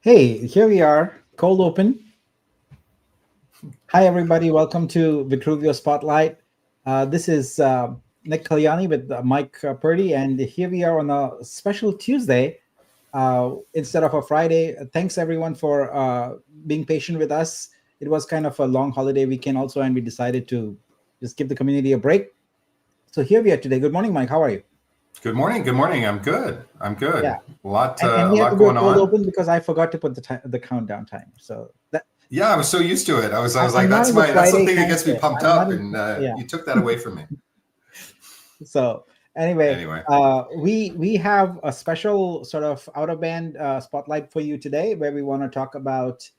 Hey, here we are, cold open. Hi, everybody. Welcome to Vitruveo Spotlight. This is Nick Kalyani with Mike Purdy, and here we are on a special Tuesday instead of a Friday. Thanks, everyone, for being patient with us. It was kind of a long holiday weekend also, and we decided to just give the community a break. So here we are today. Good morning, Mike. How are you? Good morning. Good morning. I'm good. I'm good. Yeah. A lot And we had to do a going cold on. open because I forgot to put the countdown timer. So that Yeah, I was so used to it. I was I'm like, not that's in the that's the Friday thing that time gets me frame. pumped I'm not up, in, and yeah. you took that away from me. So anyway, Anyway, we have a special sort of out of band spotlight for you today, where we want to talk about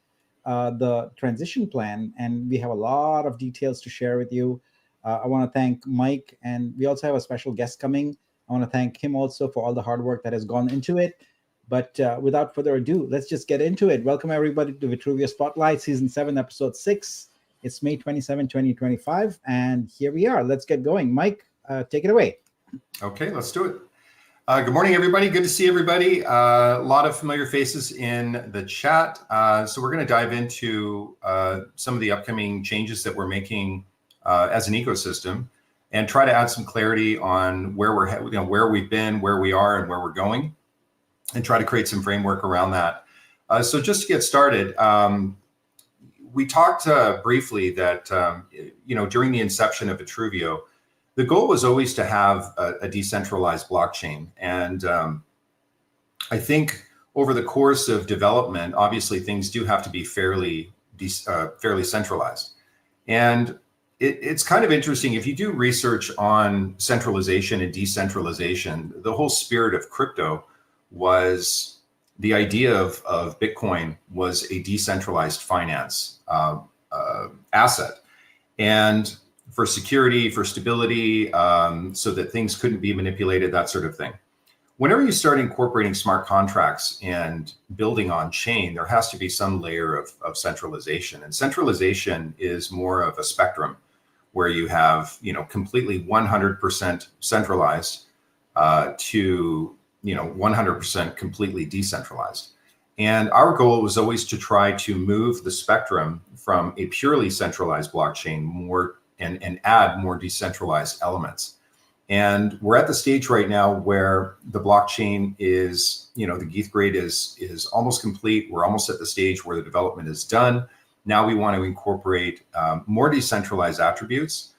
the transition plan, and we have a lot of details to share with you. I want to thank Mike, and we also have a special guest coming. I want to thank him also for all the hard work that has gone into it. But without further ado, let's just get into it. Welcome everybody to Vitruveo Spotlight, Season 7, Episode 6. It's May 27, 2025, and here we are. Let's get going. Mike, take it away. okay, let's do it. Good morning, everybody. Good to see everybody. A lot of familiar faces in the chat. So we're going to dive into some of the upcoming changes that we're making as an ecosystem, and try to add some clarity on where where we've been, where we are, and where we're going, and try to create some framework around that. So just to get started, we talked briefly that during the inception of Vitruveo, the goal was always to have a decentralized blockchain. And I think over the course of development, obviously things do have to be fairly centralized. And it's kind of interesting, if you do research on centralization and decentralization, the whole spirit of crypto was the idea of Bitcoin was a decentralized finance asset. And for security, for stability, so that things couldn't be manipulated, that sort of thing. Whenever you start incorporating smart contracts and building on chain, there has to be some layer of centralization. And centralization is more of a spectrum where you have, completely 100% centralized to, 100% completely decentralized. And our goal was always to try to move the spectrum from a purely centralized blockchain more and add more decentralized elements. And we're at the stage right now where the blockchain is, the ETH grade is almost complete. We're almost at the stage where the development is done. Now we want to incorporate more decentralized attributes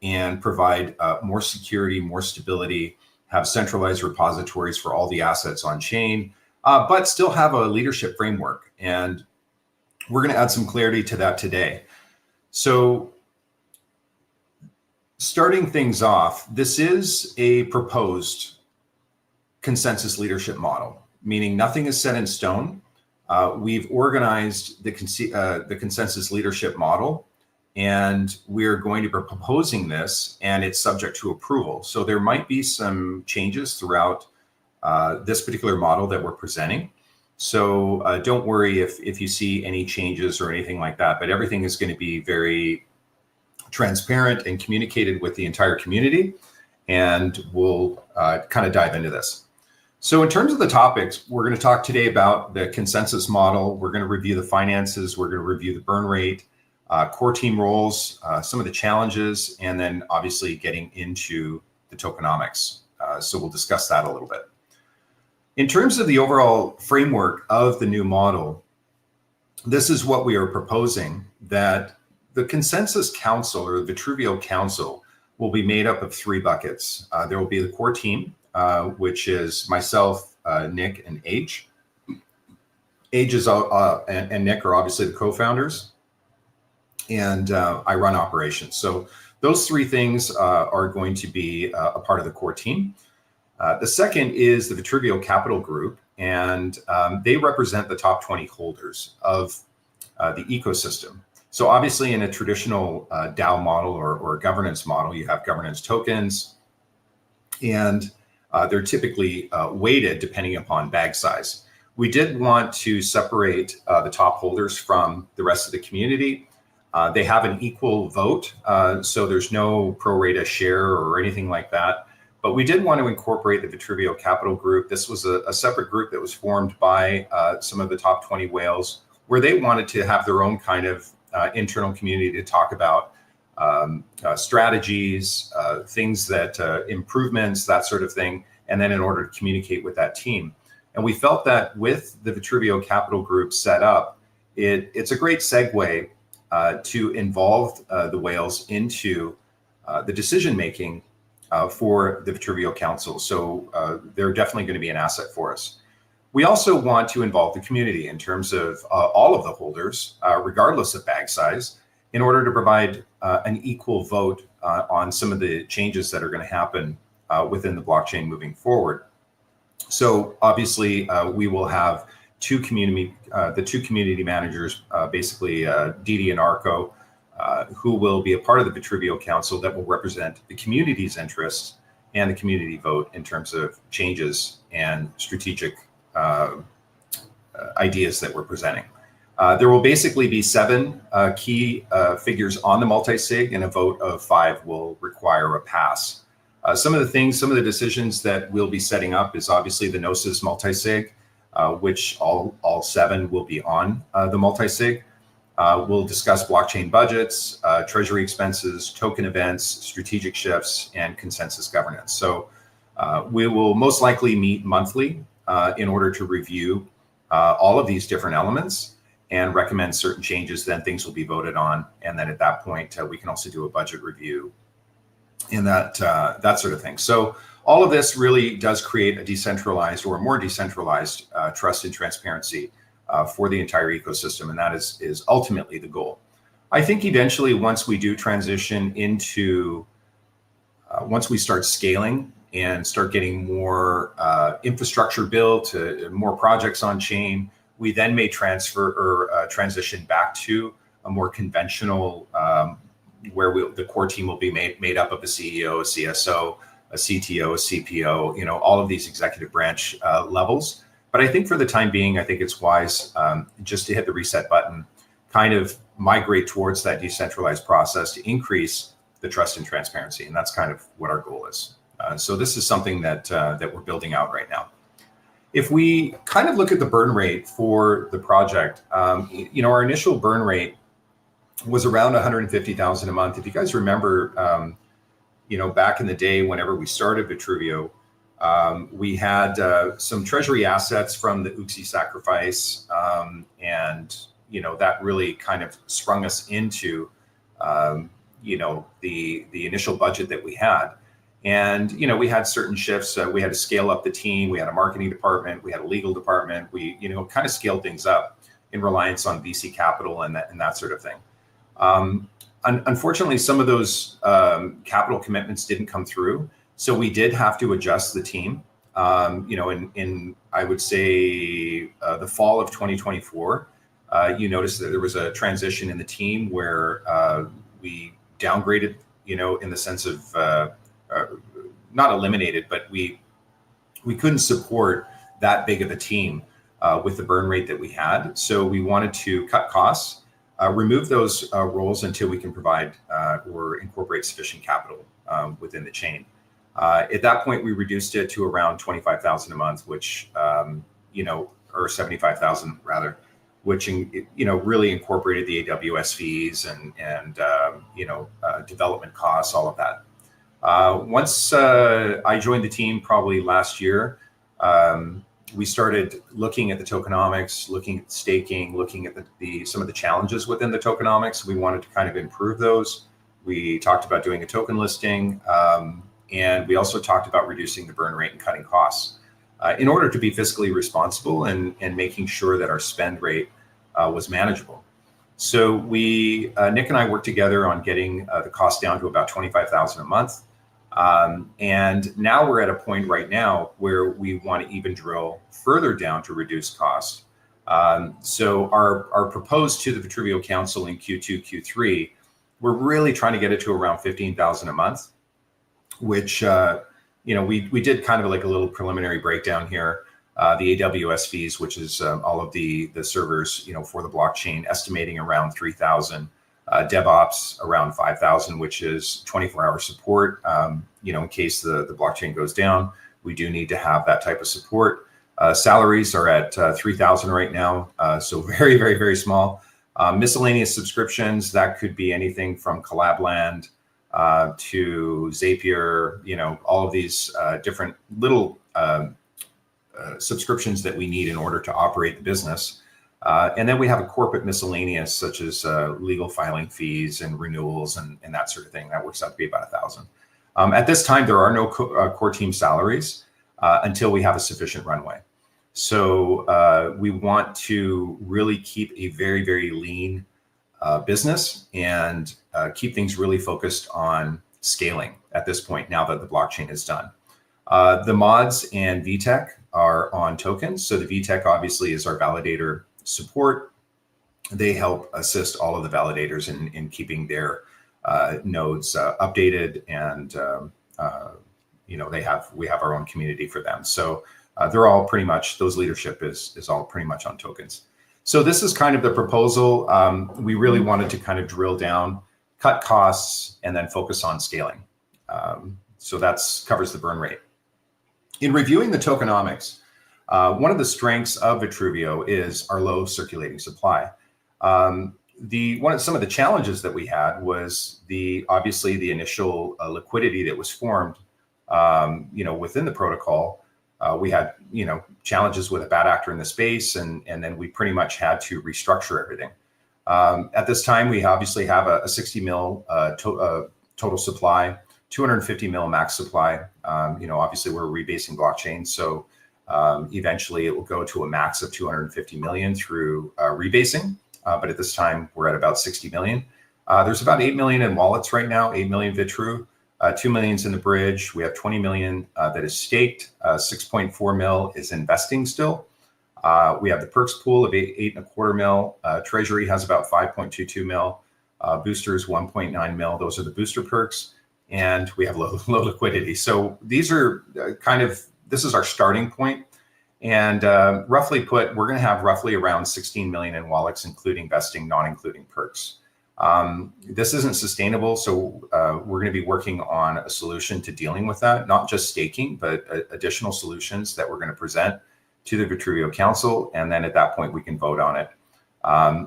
and provide more security, more stability, have centralized repositories for all the assets on chain, but still have a leadership framework. And we're going to add some clarity to that today. So starting things off, this is a proposed consensus leadership model, meaning nothing is set in stone. We've organized the consensus leadership model, and we're going to be proposing this, and it's subject to approval. So there might be some changes throughout this particular model that we're presenting. So don't worry if you see any changes or anything like that, but everything is going to be very transparent and communicated with the entire community, and we'll kind of dive into this. So in terms of the topics, we're going to talk today about the consensus model. We're going to review the finances. We're going to review the burn rate, core team roles, some of the challenges, and then obviously getting into the tokenomics. So we'll discuss that a little bit. In terms of the overall framework of the new model, this is what we are proposing, that the consensus council, or the Vitruveo council, will be made up of 3 buckets. There will be the core team, which is myself, Nick, and Age. Age is and Nick are obviously the co-founders, and I run operations. So those 3 things are going to be a part of the core team. The second is the Vitruveo Capital Group, and they represent the top 20 holders of the ecosystem. So obviously in a traditional DAO model or governance model, you have governance tokens, and they're typically weighted depending upon bag size. We did want to separate the top holders from the rest of the community. They have an equal vote, so there's no pro rata share or anything like that. But we did want to incorporate the Vitruveo Capital Group. This was a separate group that was formed by some of the top 20 whales, where they wanted to have their own kind of internal community to talk about strategies, things that improvements, that sort of thing, and then in order to communicate with that team. And we felt that with the Vitruveo Capital Group set up, it's a great segue to involve the whales into the decision making for the Vitruveo Council. So they're definitely going to be an asset for us. We also want to involve the community in terms of all of the holders, regardless of bag size, in order to provide an equal vote on some of the changes that are going to happen within the blockchain moving forward. So obviously, we will have the two community managers, basically Didi and Arco, who will be a part of the Vitruveo Council that will represent the community's interests and the community vote in terms of changes and strategic ideas that we're presenting. There will basically be 7 key figures on the multi-sig, and a vote of 5 will require a pass. Some of the decisions that we'll be setting up is obviously the Gnosis multi-sig, which all 7 will be on the multi-sig. We'll discuss blockchain budgets, treasury expenses, token events, strategic shifts, and consensus governance. So we will most likely meet monthly in order to review all of these different elements and recommend certain changes. Then things will be voted on. And then at that point, we can also do a budget review and that sort of thing. So all of this really does create a decentralized or a more decentralized trust and transparency for the entire ecosystem. And that is ultimately the goal. I think eventually, once we do transition into, once we start scaling and start getting more infrastructure built, more projects on chain, we then may transfer or transition back to a more conventional, where the core team will be made up of a CEO, a CSO, a CTO, a CPO, all of these executive branch levels. But I think for the time being, I think it's wise just to hit the reset button, kind of migrate towards that decentralized process to increase the trust and transparency. And that's kind of what our goal is. So this is something that we're building out right now. If we kind of look at the burn rate for the project, our initial burn rate was around 150,000 a month. If you guys remember, back in the day, whenever we started Vitruveo, we had some treasury assets from the Uxie sacrifice, and that really kind of sprung us into the initial budget that we had. And we had certain shifts. We had to scale up the team. We had a marketing department. We had a legal department. We kind of scaled things up in reliance on VC capital and that sort of thing. Unfortunately, some of those capital commitments didn't come through. So we did have to adjust the team. In I would say the fall of 2024, you noticed that there was a transition in the team where we downgraded, in the sense of not eliminated, but we couldn't support that big of a team with the burn rate that we had. So we wanted to cut costs, remove those roles until we can provide or incorporate sufficient capital within the chain. At that point, we reduced it to around 25,000 a month, which, or 75,000 rather, which, really incorporated the AWS fees and development costs, all of that. Once I joined the team probably last year, we started looking at the tokenomics, looking at staking, looking at some of the challenges within the tokenomics. We wanted to kind of improve those. We talked about doing a token listing, and we also talked about reducing the burn rate and cutting costs in order to be fiscally responsible and making sure that our spend rate was manageable. So Nick and I worked together on getting the cost down to about 25,000 a month. And now we're at a point right now where we want to even drill further down to reduce costs. So our proposed to the Vitruveo Council in Q2, Q3, we're really trying to get it to around 15,000 a month, which, we did kind of like a little preliminary breakdown here. The AWS fees, which is all of the servers, for the blockchain, estimating around 3,000. DevOps around 5,000, which is 24-hour support. In case the blockchain goes down, we do need to have that type of support. Salaries are at 3,000 right now, so very, very, very small. Miscellaneous subscriptions, that could be anything from Collabland to Zapier, all of these different little subscriptions that we need in order to operate the business. And then we have a corporate miscellaneous, such as legal filing fees and renewals and that sort of thing. That works out to be about 1,000. At this time, there are no core team salaries until we have a sufficient runway. So we want to really keep a very, very lean business and keep things really focused on scaling at this point, now that the blockchain is done. The mods and VTech are on tokens. So the VTech obviously is our validator support. They help assist all of the validators in keeping their nodes updated, and we have our own community for them. So they're all pretty much, those leadership is all pretty much on tokens. So this is kind of the proposal. We really wanted to kind of drill down, cut costs, and then focus on scaling. So that's covers the burn rate. In reviewing the tokenomics, one of the strengths of Vitruveo is our low circulating supply. Some of the challenges that we had was obviously the initial liquidity that was formed, within the protocol. We had, challenges with a bad actor in the space, and then we pretty much had to restructure everything. At this time, we obviously have a 60 mil total supply, 250 mil max supply. Obviously we're a rebasing blockchain, so eventually it will go to a max of 250 million through rebasing. But at this time, we're at about 60 million. There's about 8 million in wallets right now, 8 million Vitru, 2 million's in the bridge. We have 20 million that is staked, 6.4 mil is investing still. We have the perks pool of 8.25 mil. Treasury has about 5.22 mil. Boosters 1.9 mil. Those are the booster perks. And we have low liquidity. So these are this is our starting point. And roughly put, we're going to have roughly around 16 million in wallets, including vesting, not including perks. This isn't sustainable. So we're going to be working on a solution to dealing with that, not just staking, but additional solutions that we're going to present to the Vitruveo Council. And then at that point, we can vote on it.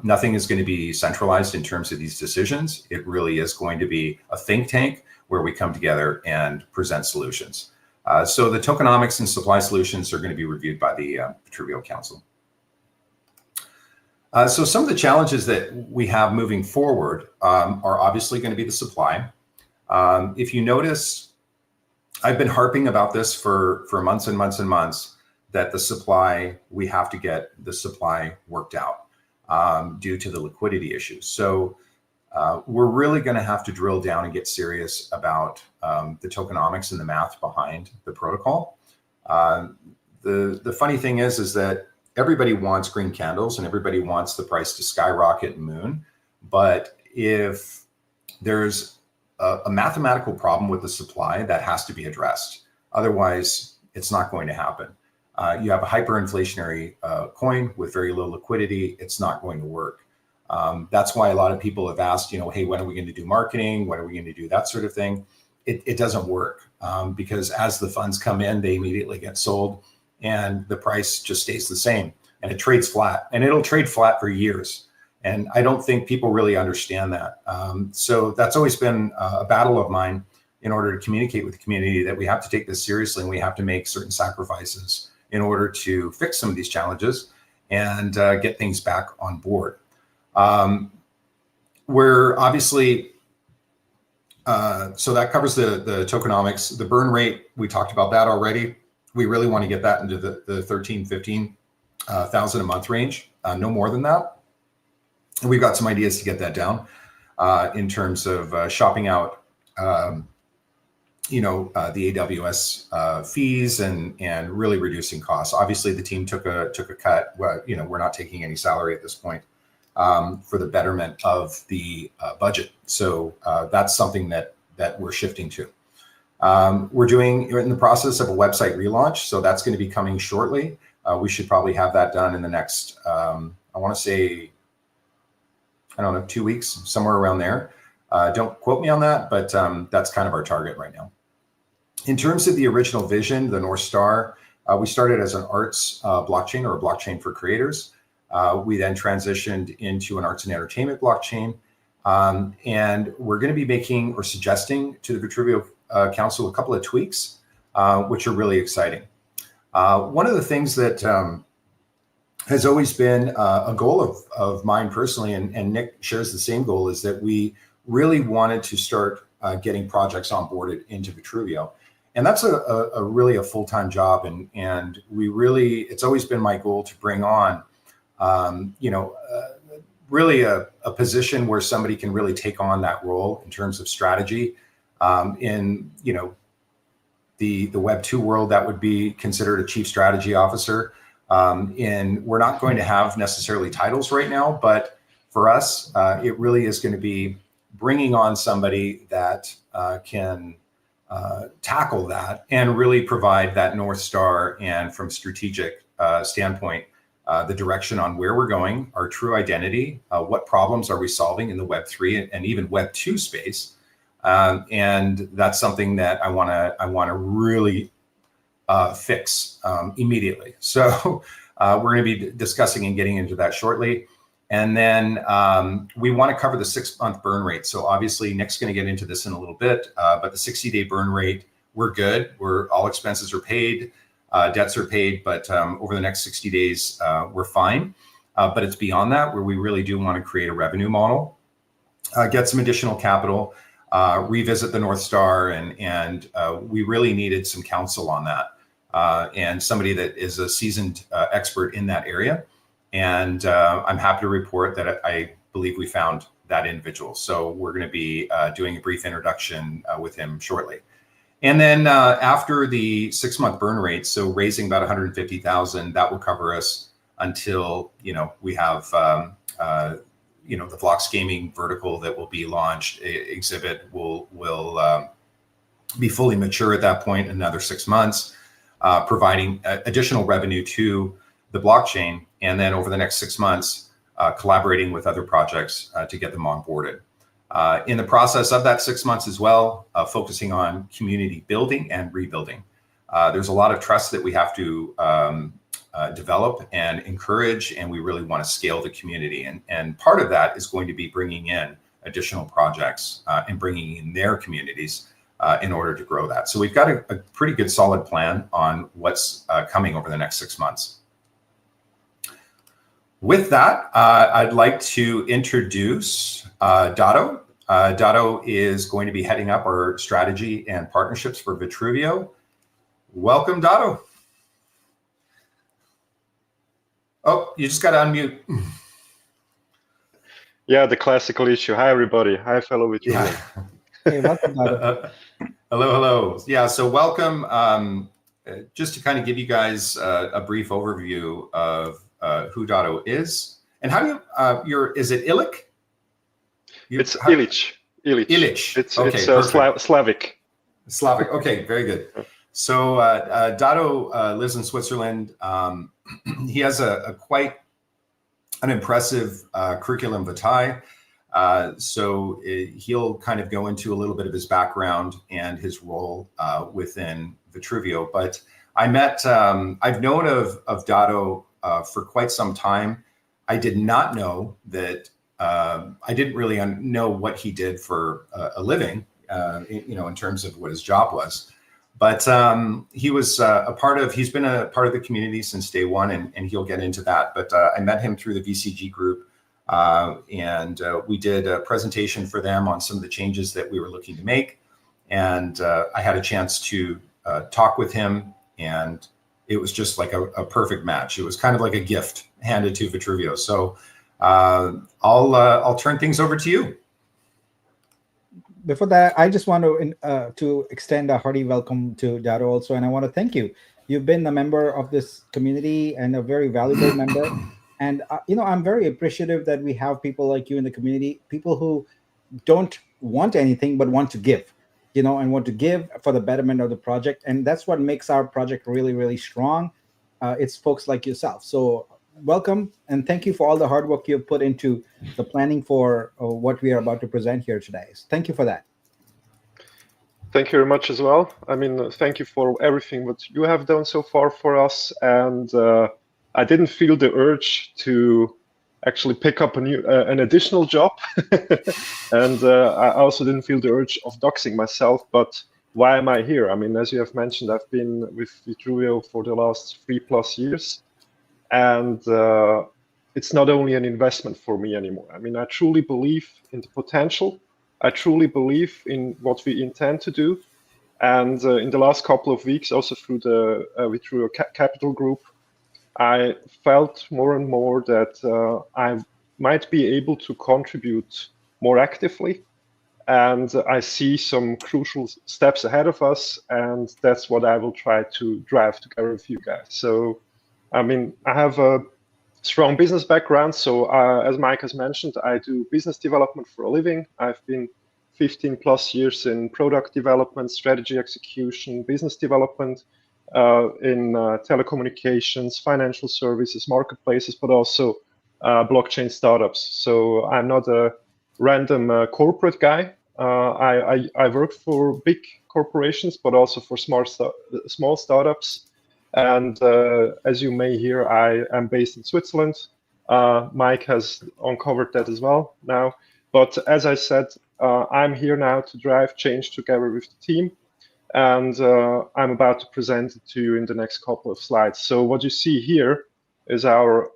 Nothing is going to be centralized in terms of these decisions. It really is going to be a think tank where we come together and present solutions. So the tokenomics and supply solutions are going to be reviewed by the Vitruveo Council. So some of the challenges that we have moving forward are obviously going to be the supply. If you notice, I've been harping about this for months and months and months, that the supply, we have to get the supply worked out due to the liquidity issues. So we're really going to have to drill down and get serious about the tokenomics and the math behind the protocol. The funny thing is that everybody wants green candles and everybody wants the price to skyrocket and moon. But if there's a mathematical problem with the supply, that has to be addressed. Otherwise, it's not going to happen. You have a hyperinflationary coin with very low liquidity. It's not going to work. That's why a lot of people have asked, hey, when are we going to do marketing? When are we going to do that sort of thing? It doesn't work because as the funds come in, they immediately get sold and the price just stays the same and it trades flat, and it'll trade flat for years. And I don't think people really understand that. So that's always been a battle of mine in order to communicate with the community that we have to take this seriously and we have to make certain sacrifices in order to fix some of these challenges and get things back on board. We're obviously, so that covers the tokenomics. The burn rate, we talked about that already. We really want to get that into the 13, 15,000 a month range, no more than that. And we've got some ideas to get that down in terms of shopping out, the AWS fees and really reducing costs. Obviously, the team took a cut. We're not taking any salary at this point for the betterment of the budget. So that's something that we're shifting to. We're in the process of a website relaunch, so that's going to be coming shortly. We should probably have that done in the next, I want to say I don't know, 2 weeks, somewhere around there. Don't quote me on that, but that's kind of our target right now. In terms of the original vision, the North Star, we started as an arts blockchain, or a blockchain for creators. We then transitioned into an arts and entertainment blockchain. And we're going to be making or suggesting to the Vitruveo Council a couple of tweaks, which are really exciting. One of the things that has always been a goal of mine personally, and Nick shares the same goal, is that we really wanted to start getting projects onboarded into Vitruveo. And that's a really a full-time job. And we really, it's always been my goal to bring on, really a position where somebody can really take on that role in terms of strategy. In, the Web 2 world, that would be considered a chief strategy officer. And we're not going to have necessarily titles right now, but for us, it really is going to be bringing on somebody that can tackle that and really provide that North Star, and from strategic standpoint, the direction on where we're going, our true identity, what problems are we solving in the Web 3 and even Web 2 space. And that's something that I want to really fix immediately. So we're going to be discussing and getting into that shortly. And then we want to cover the 6-month burn rate. So obviously Nick's going to get into this in a little bit, but the 60-day burn rate, we're good. All expenses are paid, debts are paid, but over the next 60 days, we're fine. But it's beyond that, where we really do want to create a revenue model, get some additional capital, revisit the North Star, and we really needed some counsel on that, and somebody that is a seasoned expert in that area. And I'm happy to report that I believe we found that individual. So we're going to be doing a brief introduction with him shortly. And then after the 6-month burn rate, so raising about 150,000, that will cover us until we have the Vlox gaming vertical that will be launched. Exhibit will be fully mature at that point, another 6 months, providing additional revenue to the blockchain, and then over the next 6 months, collaborating with other projects to get them onboarded. In the process of that 6 months as well, focusing on community building and rebuilding. There's a lot of trust that we have to develop and encourage, and we really want to scale the community. And part of that is going to be bringing in additional projects and bringing in their communities in order to grow that. So we've got a pretty good solid plan on what's coming over the next 6 months. With that, I'd like to introduce Dato. Dato is going to be heading up our strategy and partnerships for Vitruveo. Welcome, Dato. Oh, you just got to unmute. Yeah, the classical issue. Hi, everybody. Hi, fellow Vitruveo. Yeah. Hey, welcome, Dato. Hello. Yeah, so welcome. Just to kind of give you guys a brief overview of who Dato is, and how do you is it Illich? It's Illich. Illich. It's Slavic. Slavic. Okay, very good. So Dato lives in Switzerland. He has a quite an impressive curriculum vitae. So he'll kind of go into a little bit of his background and his role within Vitruveo. But I've known of Dato for quite some time. I did not know that, I didn't really know what he did for a living, in terms of what his job was. But he was he's been a part of the community since day one, and he'll get into that. But I met him through the VCG group, and we did a presentation for them on some of the changes that we were looking to make. And I had a chance to talk with him, and it was just like a perfect match. It was kind of like a gift handed to Vitruveo. So I'll turn things over to you. Before that, I just want to extend a hearty welcome to Dato also, and I want to thank you. You've been a member of this community and a very valuable member. And I'm very appreciative that we have people like you in the community, people who don't want anything but want to give, and want to give for the betterment of the project. And that's what makes our project really, really strong. It's folks like yourself. So welcome and thank you for all the hard work you've put into the planning for what we are about to present here today. So thank you for that. Thank you very much as well. I mean, thank you for everything what you have done so far for us. And I didn't feel the urge to actually pick up an additional job. And I also didn't feel the urge of doxing myself. But why am I here? I mean, as you have mentioned, I've been with Vitruveo for the last 3+ years. And it's not only an investment for me anymore. I mean, I truly believe in the potential. I truly believe in what we intend to do. And in the last couple of weeks, also through the Vitruveo Capital Group, I felt more and more that I might be able to contribute more actively. And I see some crucial steps ahead of us. And that's what I will try to drive together with you guys. So, I mean, I have a strong business background. So as Mike has mentioned, I do business development for a living. I've been 15+ years in product development, strategy execution, business development in telecommunications, financial services, marketplaces, but also blockchain startups. So I'm not a random corporate guy. I work for big corporations, but also for small startups. And as you may hear, I am based in Switzerland. Mike has uncovered that as well now. But as I said, I'm here now to drive change together with the team. And I'm about to present it to you in the next couple of slides. So what you see here is our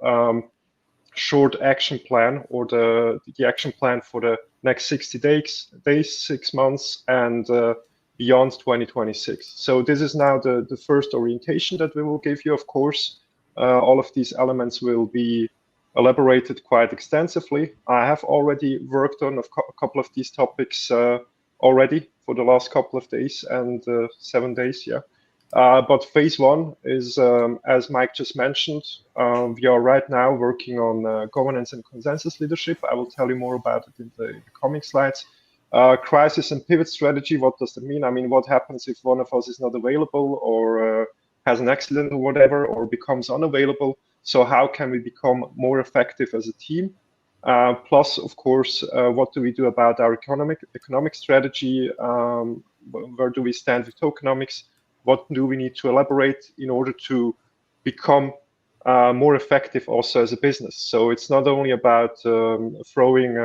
short action plan, or the action plan for the next 60 days, 6 months, and beyond 2026. So this is now the first orientation that we will give you. Of course, all of these elements will be elaborated quite extensively. I have already worked on a couple of these topics already for the last couple of days and 7 days, yeah. But phase one is, as Mike just mentioned, we are right now working on governance and consensus leadership. I will tell you more about it in the coming slides. Crisis and pivot strategy, what does that mean? I mean, what happens if one of us is not available or has an accident or whatever, or becomes unavailable? So how can we become more effective as a team? Plus, of course, what do we do about our economic strategy? Where do we stand with tokenomics? What do we need to elaborate in order to become more effective also as a business? So it's not only about throwing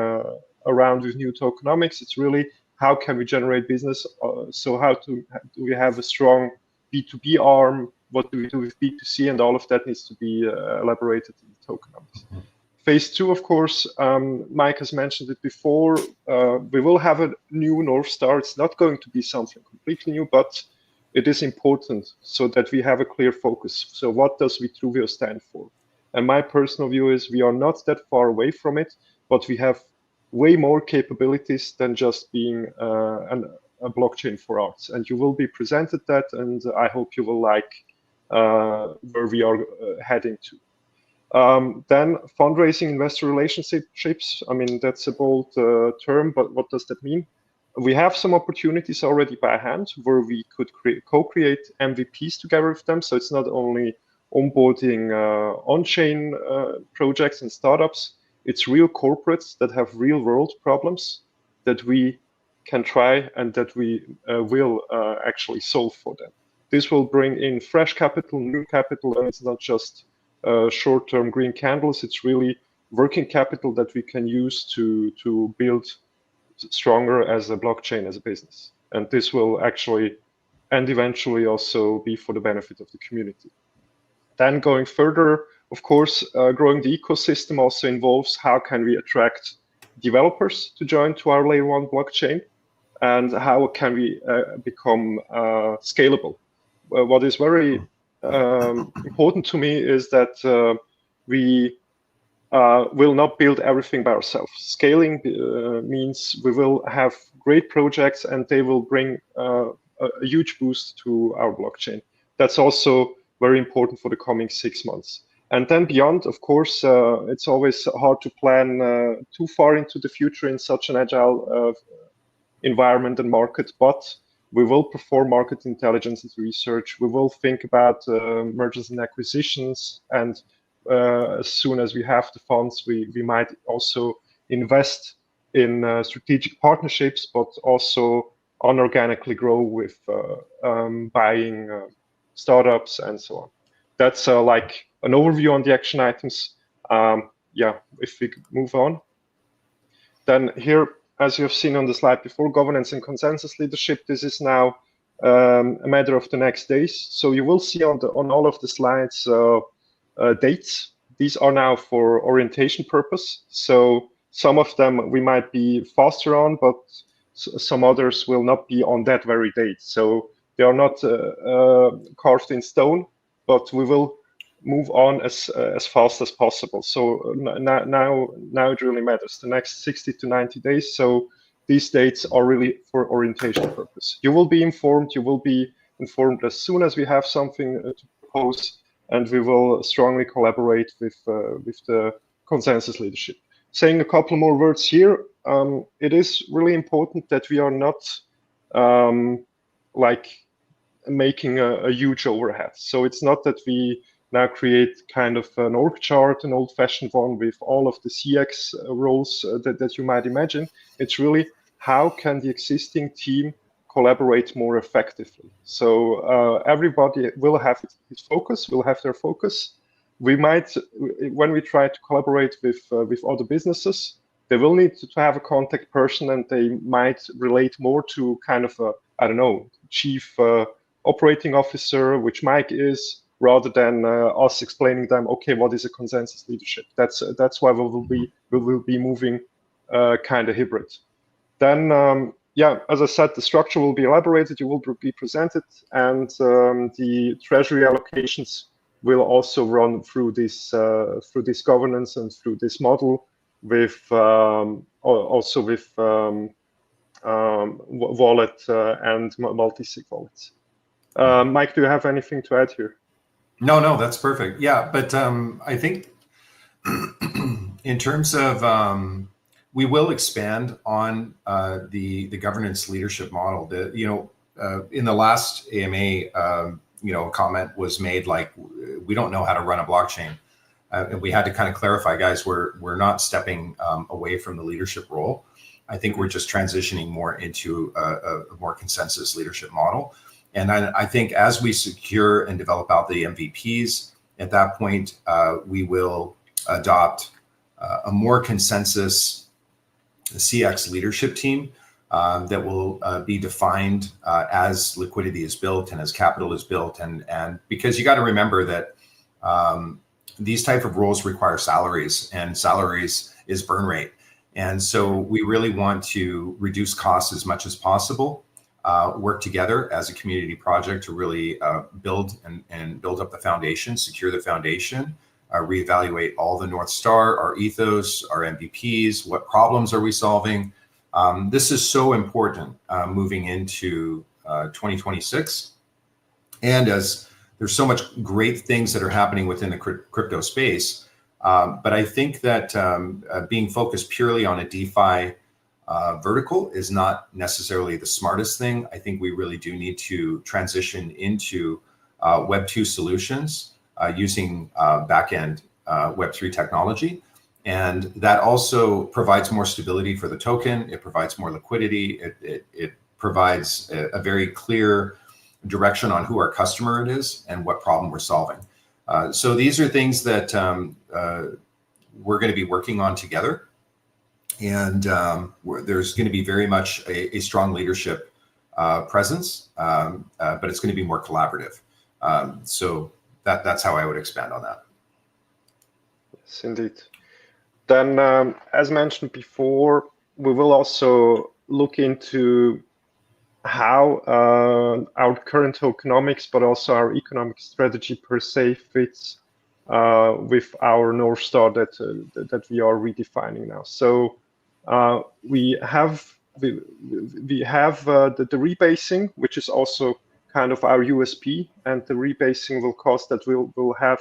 around with new tokenomics. It's really how can we generate business? So do we have a strong B2B arm? What do we do with B2C? And all of that needs to be elaborated in the tokenomics. Phase two, of course, Mike has mentioned it before. We will have a new North Star. It's not going to be something completely new, but it is important so that we have a clear focus. So what does Vitruveo stand for? And my personal view is we are not that far away from it, but we have way more capabilities than just being a blockchain for arts. And you will be presented that, and I hope you will like where we are heading to. Then fundraising, investor relationships. I mean, that's a bold term, but what does that mean? We have some opportunities already by hand where we could co-create MVPs together with them. So it's not only onboarding on-chain projects and startups, it's real corporates that have real world problems that we can try and that we will actually solve for them. This will bring in fresh capital, new capital, and it's not just short-term green candles. It's really working capital that we can use to build stronger as a blockchain, as a business. And this will actually, and eventually also be for the benefit of the community. Then going further, of course, growing the ecosystem also involves how can we attract developers to join to our layer one blockchain, and how can we become scalable. What is very important to me is that we will not build everything by ourselves. Scaling means we will have great projects and they will bring a huge boost to our blockchain. That's also very important for the coming 6 months. And then beyond, of course, it's always hard to plan too far into the future in such an agile environment and market, but we will perform market intelligence and research. We will think about mergers and acquisitions and as soon as we have the funds, we might also invest in strategic partnerships, but also unorganically grow with buying startups and so on. That's like an overview on the action items. Yeah, if we could move on. Then here, as you have seen on the slide before, governance and consensus leadership, this is now a matter of the next days. So you will see on all of the slides dates. These are now for orientation purpose. So some of them we might be faster on, but some others will not be on that very date. So they are not carved in stone, but we will move on as fast as possible. So now it really matters. The next 60 to 90 days. So these dates are really for orientation purpose. You will be informed. You will be informed as soon as we have something to propose, and we will strongly collaborate with the consensus leadership. Saying a couple more words here, it is really important that we are not like making a huge overhead. So it's not that we now create kind of an org chart, an old-fashioned one with all of the CX roles that you might imagine. It's really how can the existing team collaborate more effectively. So everybody will have his focus, will have their focus. We might, when we try to collaborate with other businesses, they will need to have a contact person, and they might relate more to kind of a, I don't know, chief operating officer, which Mike is, rather than us explaining them, okay, what is a consensus leadership? That's why we will be moving kind of hybrid. Then, yeah, as I said, the structure will be elaborated, you will be presented, and the treasury allocations will also run through this governance and through this model, with also with wallet and multi-sig wallets. Mike, do you have anything to add here? No, that's perfect. Yeah, but I think in terms of we will expand on the governance leadership model. In the last AMA, a comment was made like, we don't know how to run a blockchain, and we had to kind of clarify, guys, we're not stepping away from the leadership role. I think we're just transitioning more into a more consensus leadership model. And I think as we secure and develop out the MVPs, at that point, we will adopt a more consensus CX leadership team that will be defined as liquidity is built and as capital is built. And because you got to remember that these type of roles require salaries, and salaries is burn rate. And so we really want to reduce costs as much as possible. Work together as a community project to really build up the foundation, secure the foundation, reevaluate all the North Star, our ethos, our MVPs, what problems are we solving. This is so important moving into 2026. And as there's so much great things that are happening within the crypto space, but I think that being focused purely on a DeFi vertical is not necessarily the smartest thing. I think we really do need to transition into Web2 solutions using backend Web3 technology. And that also provides more stability for the token. It provides more liquidity. It provides a very clear direction on who our customer is and what problem we're solving. So these are things that we're going to be working on together. And there's going to be very much a strong leadership presence, but it's going to be more collaborative. So that's how I would expand on that. Yes, indeed. Then, as mentioned before, we will also look into how our current tokenomics, but also our economic strategy per se fits with our North Star that we are redefining now. So we have the rebasing, which is also kind of our USP, and the rebasing will cause that we'll have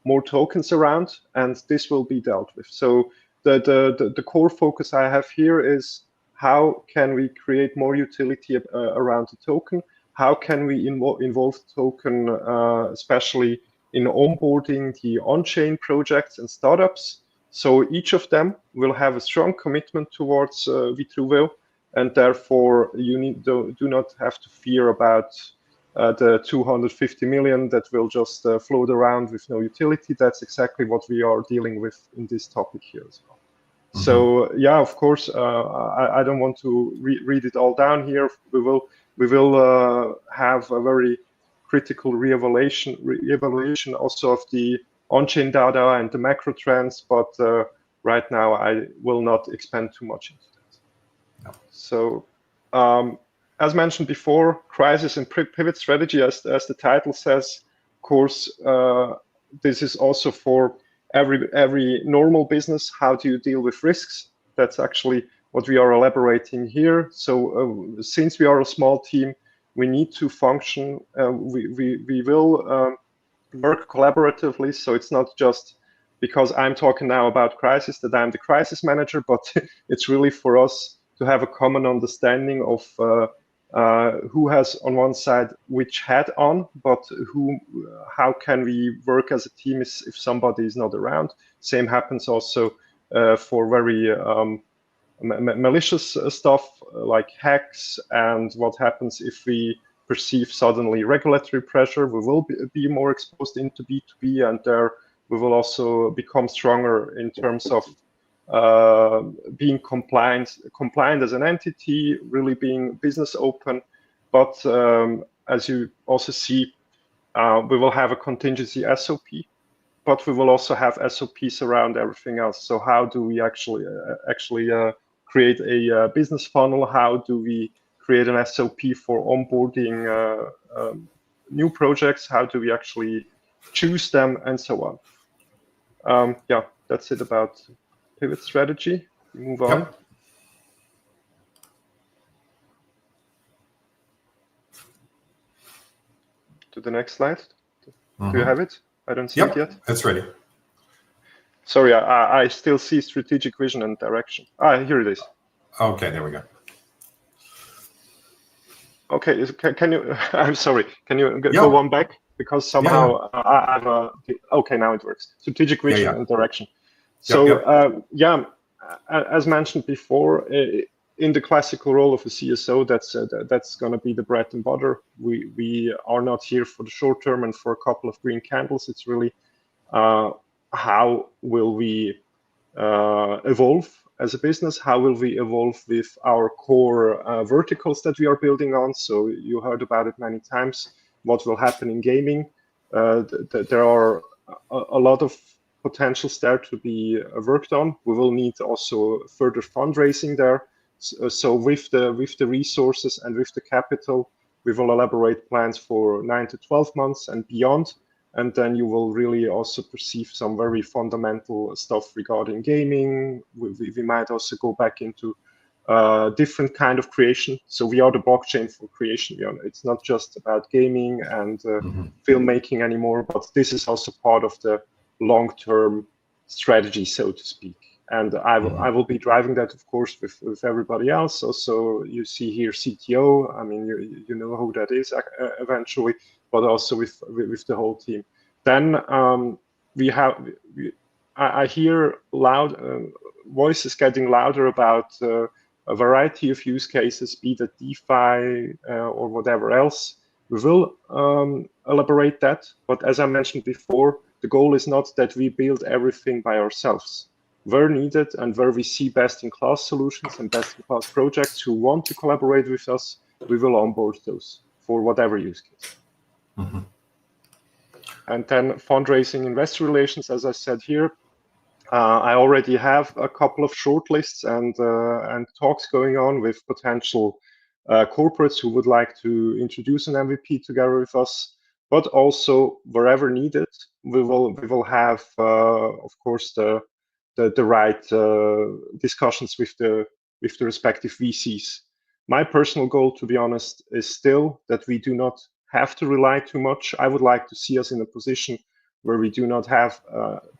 more tokens around, and this will be dealt with. So the core focus I have here is how can we create more utility around the token? How can we involve the token, especially in onboarding the on-chain projects and startups. So each of them will have a strong commitment towards Vitruveo, and therefore you do not have to fear about the 250 million that will just float around with no utility. That's exactly what we are dealing with in this topic here as well. Mm-hmm. So yeah, of course, I don't want to read it all down here. We will have a very critical re-evaluation also of the on-chain data and the macro trends, but right now I will not expand too much into that. No. So as mentioned before, crisis and pivot strategy, as the title says, of course, this is also for every normal business. How do you deal with risks? That's actually what we are elaborating here. So since we are a small team, we need to function. We will work collaboratively. So it's not just because I'm talking now about crisis that I'm the crisis manager, but it's really for us to have a common understanding of who has on one side which hat on, but how can we work as a team if somebody is not around. Same happens also for very malicious stuff like hacks, and what happens if we perceive suddenly regulatory pressure. We will be more exposed into B2B, and there we will also become stronger in terms of being compliant as an entity, really being business open. But as you also see, we will have a contingency SOP, but we will also have SOPs around everything else. So how do we actually create a business funnel? How do we create an SOP for onboarding new projects? How do we actually choose them, and so on? Yeah, that's it about pivot strategy. We move on. Yep. To the next slide. Mm-hmm. Do you have it? I don't see it yet. It's ready. Sorry, I still see strategic vision and direction. Here it is. Okay, there we go. Okay, can you? I'm sorry. Can you go one back, because somehow I have a. Okay, now it works. Strategic vision and direction. So as mentioned before, in the classical role of a CSO, that's going to be the bread and butter. We are not here for the short term and for a couple of green candles. It's really how will we evolve as a business? How will we evolve with our core verticals that we are building on? So you heard about it many times. What will happen in gaming? There are a lot of potentials there to be worked on. We will need also further fundraising there. So with the resources and with the capital, we will elaborate plans for 9 to 12 months and beyond. And then you will really also perceive some very fundamental stuff regarding gaming. We might also go back into different kind of creation. So we are the blockchain for creation. It's not just about gaming and filmmaking anymore, but this is also part of the long-term strategy, so to speak. And I will be driving that, of course, with everybody else. Also, you see here CTO. I mean, you know who that is eventually, but also with the whole team. Then I hear loud voices getting louder about a variety of use cases, be that DeFi or whatever else. We will elaborate that. But as I mentioned before, the goal is not that we build everything by ourselves. Where needed and where we see best-in-class solutions and best-in-class projects who want to collaborate with us, we will onboard those for whatever use case. And then fundraising, investor relations, as I said here, I already have a couple of shortlists and talks going on with potential corporates who would like to introduce an MVP together with us. But also, wherever needed, we will have, of course, the right discussions with the respective VCs. My personal goal, to be honest, is still that we do not have to rely too much. I would like to see us in a position where we do not have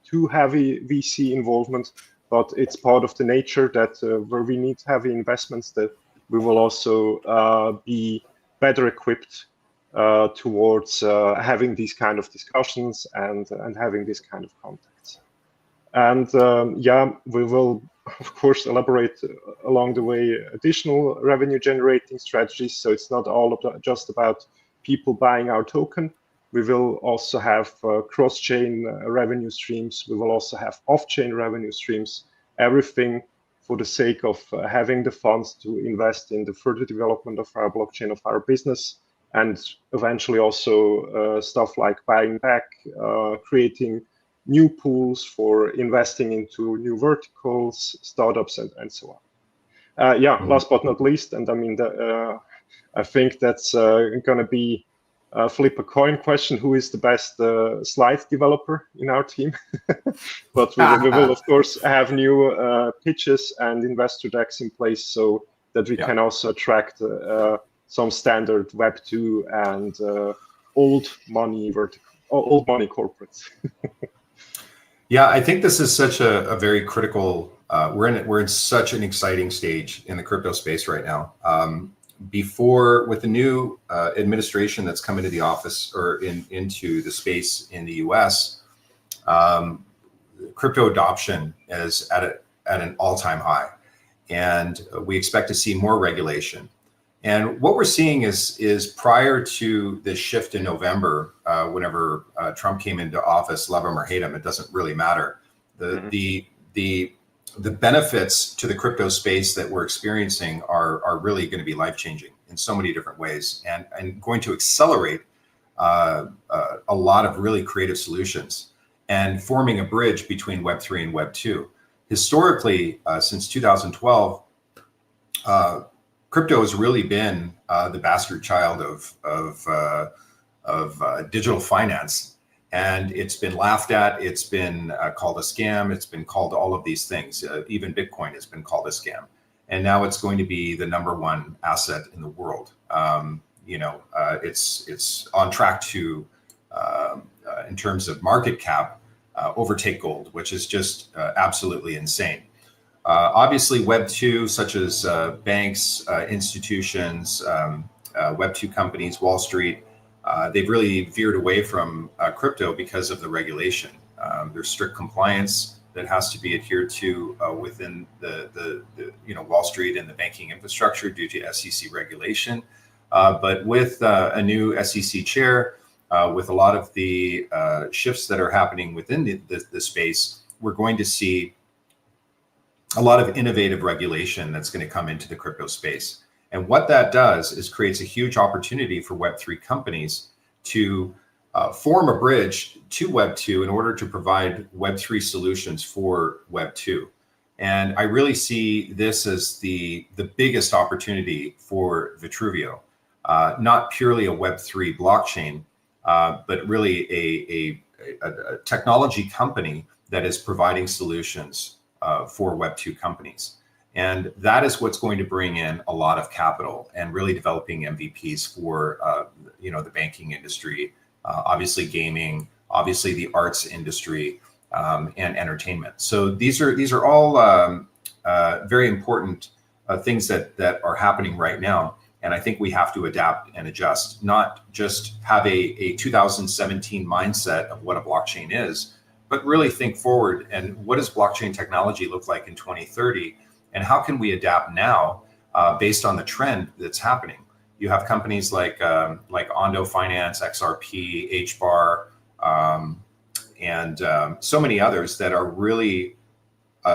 too heavy VC involvement, but it's part of the nature that where we need heavy investments, that we will also be better equipped towards having these kind of discussions and having this kind of contacts. And yeah, we will, of course, elaborate along the way additional revenue generating strategies. So it's not all just about people buying our token. We will also have cross-chain revenue streams. We will also have off-chain revenue streams, everything for the sake of having the funds to invest in the further development of our blockchain, of our business, and eventually also stuff like buying back, creating new pools for investing into new verticals, startups, and so on. Yeah, last but not least, and I mean, I think that's going to be flip a coin question: who is the best slide developer in our team? But we will, of course, have new pitches and investor decks in place so that we can also attract some standard Web2 and old money corporates. Yeah, I think this is such a very critical. We're in such an exciting stage in the crypto space right now. Before, with the new administration that's come into the office or into the space in the U.S., crypto adoption is at an all-time high, and we expect to see more regulation. And what we're seeing is prior to this shift in November, whenever Trump came into office, love him or hate him, it doesn't really matter. The benefits to the crypto space that we're experiencing are really going to be life-changing in so many different ways, and going to accelerate a lot of really creative solutions and forming a bridge between Web3 and Web2. Historically, since 2012, crypto has really been the bastard child of digital finance. And it's been laughed at, it's been called a scam, it's been called all of these things. Even Bitcoin has been called a scam. And now it's going to be the #1 asset in the world. It's on track to, in terms of market cap, overtake gold, which is just absolutely insane. Obviously, Web2, such as banks, institutions, Web2 companies, Wall Street, they've really veered away from crypto because of the regulation. There's strict compliance that has to be adhered to within the Wall Street and the banking infrastructure due to SEC regulation. But with a new SEC chair, with a lot of the shifts that are happening within the space, we're going to see a lot of innovative regulation that's going to come into the crypto space. And what that does is creates a huge opportunity for Web3 companies to form a bridge to Web2 in order to provide Web3 solutions for Web2. And I really see this as the biggest opportunity for Vitruveo, not purely a Web3 blockchain, but really a technology company that is providing solutions for Web2 companies. And that is what's going to bring in a lot of capital and really developing MVPs for the banking industry, obviously gaming, obviously the arts industry, and entertainment. So these are all very important things that are happening right now. And I think we have to adapt and adjust, not just have a 2017 mindset of what a blockchain is, but really think forward and what does blockchain technology look like in 2030? And how can we adapt now based on the trend that's happening? You have companies like Ondo Finance, XRP, HBAR, and so many others that are really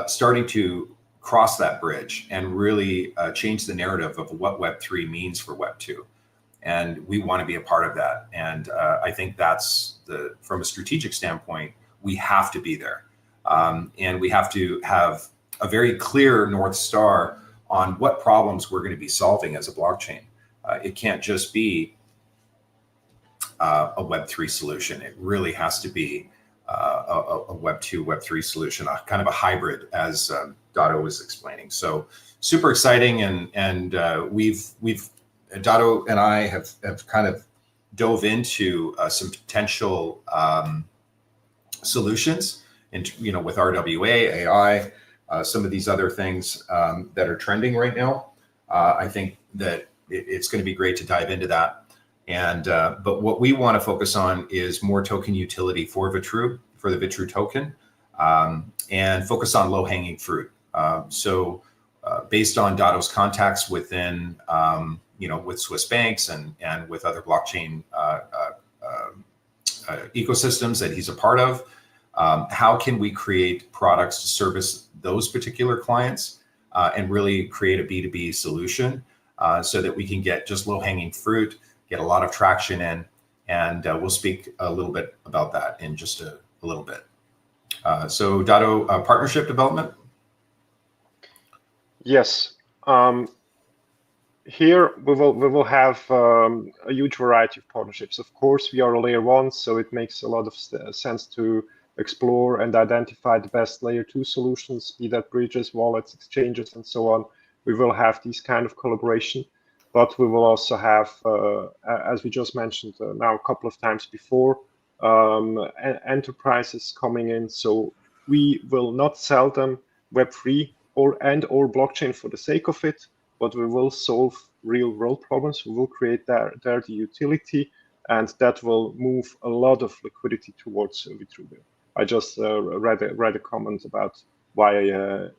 starting to cross that bridge and really change the narrative of what Web3 means for Web2. And we want to be a part of that. And I think that's from a strategic standpoint, we have to be there. And we have to have a very clear North Star on what problems we're going to be solving as a blockchain. It can't just be a Web3 solution. It really has to be a Web2, Web3 solution, a kind of a hybrid, as Dado was explaining. So super exciting, and we've Dado and I have kind of dove into some potential solutions, with RWA, AI, some of these other things that are trending right now. I think that it's going to be great to dive into that. And but what we want to focus on is more token utility for Vitru, for the Vitru token, and focus on low-hanging fruit. Based on Dado's contacts within, with Swiss banks and with other blockchain ecosystems that he's a part of, how can we create products to service those particular clients and really create a B2B solution so that we can get just low-hanging fruit, get a lot of traction in, and we'll speak a little bit about that in just a little bit. So Dado, partnership development? Yes. Here we will have a huge variety of partnerships. Of course, we are a layer 1, so it makes a lot of sense to explore and identify the best layer 2 solutions, be that bridges, wallets, exchanges, and so on. We will have these kind of collaboration, but we will also have, as we just mentioned now a couple of times before, enterprises coming in. So we will not sell them Web3 or blockchain for the sake of it, but we will solve real world problems. We will create there the utility, and that will move a lot of liquidity towards Vitruveo. I just read a comment about why the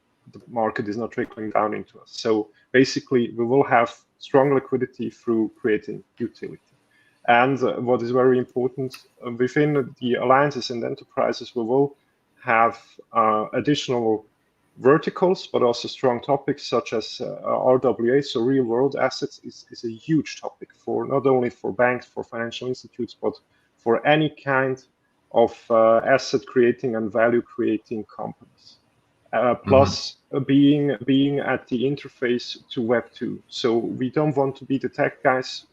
market is not trickling down into us. So basically, we will have strong liquidity through creating utility. And what is very important, within the alliances and enterprises, we will have additional verticals, but also strong topics such as RWA, so real world assets is a huge topic for not only for banks, for financial institutes, but for any kind of asset creating and value creating companies. Plus being at the interface to Web2. So we don't want to be the tech guys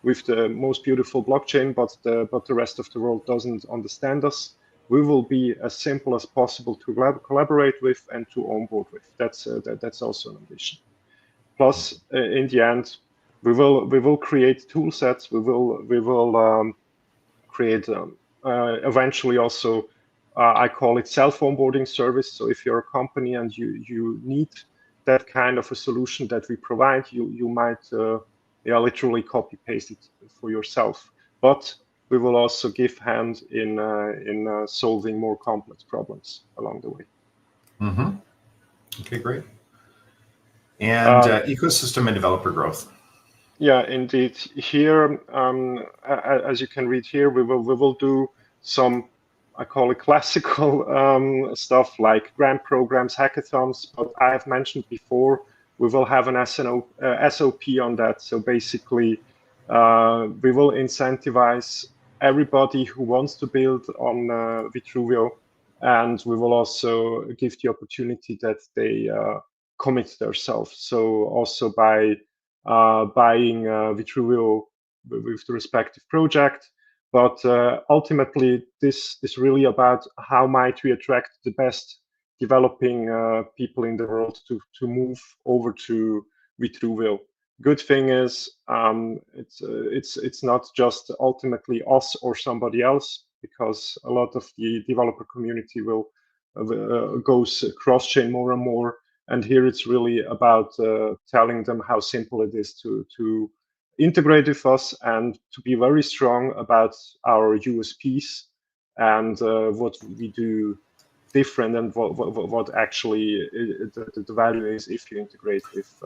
with the most beautiful blockchain, but the rest of the world doesn't understand us. We will be as simple as possible to collaborate with and to onboard with. That's also an ambition. Plus, in the end, we will create tool sets. We will create eventually also I call it self-onboarding service. So if you're a company and you need that kind of a solution that we provide, you might literally copy paste it for yourself. But we will also give hand in solving more complex problems along the way. Okay, great. And ecosystem and developer growth. Yeah, indeed. Here, as you can read here, we will do some, I call it classical stuff like grant programs, hackathons. But I have mentioned before, we will have an SOP on that. So basically, we will incentivize everybody who wants to build on Vitruveo, and we will also give the opportunity that they commit themselves. So also by buying Vitruveo with the respective project. But ultimately, this is really about how might we attract the best developing people in the world to move over to Vitruveo. Good thing is it's not just ultimately us or somebody else, because a lot of the developer community will goes cross-chain more and more. And here it's really about telling them how simple it is to integrate with us and to be very strong about our USPs and what we do different and what actually the value is if you integrate with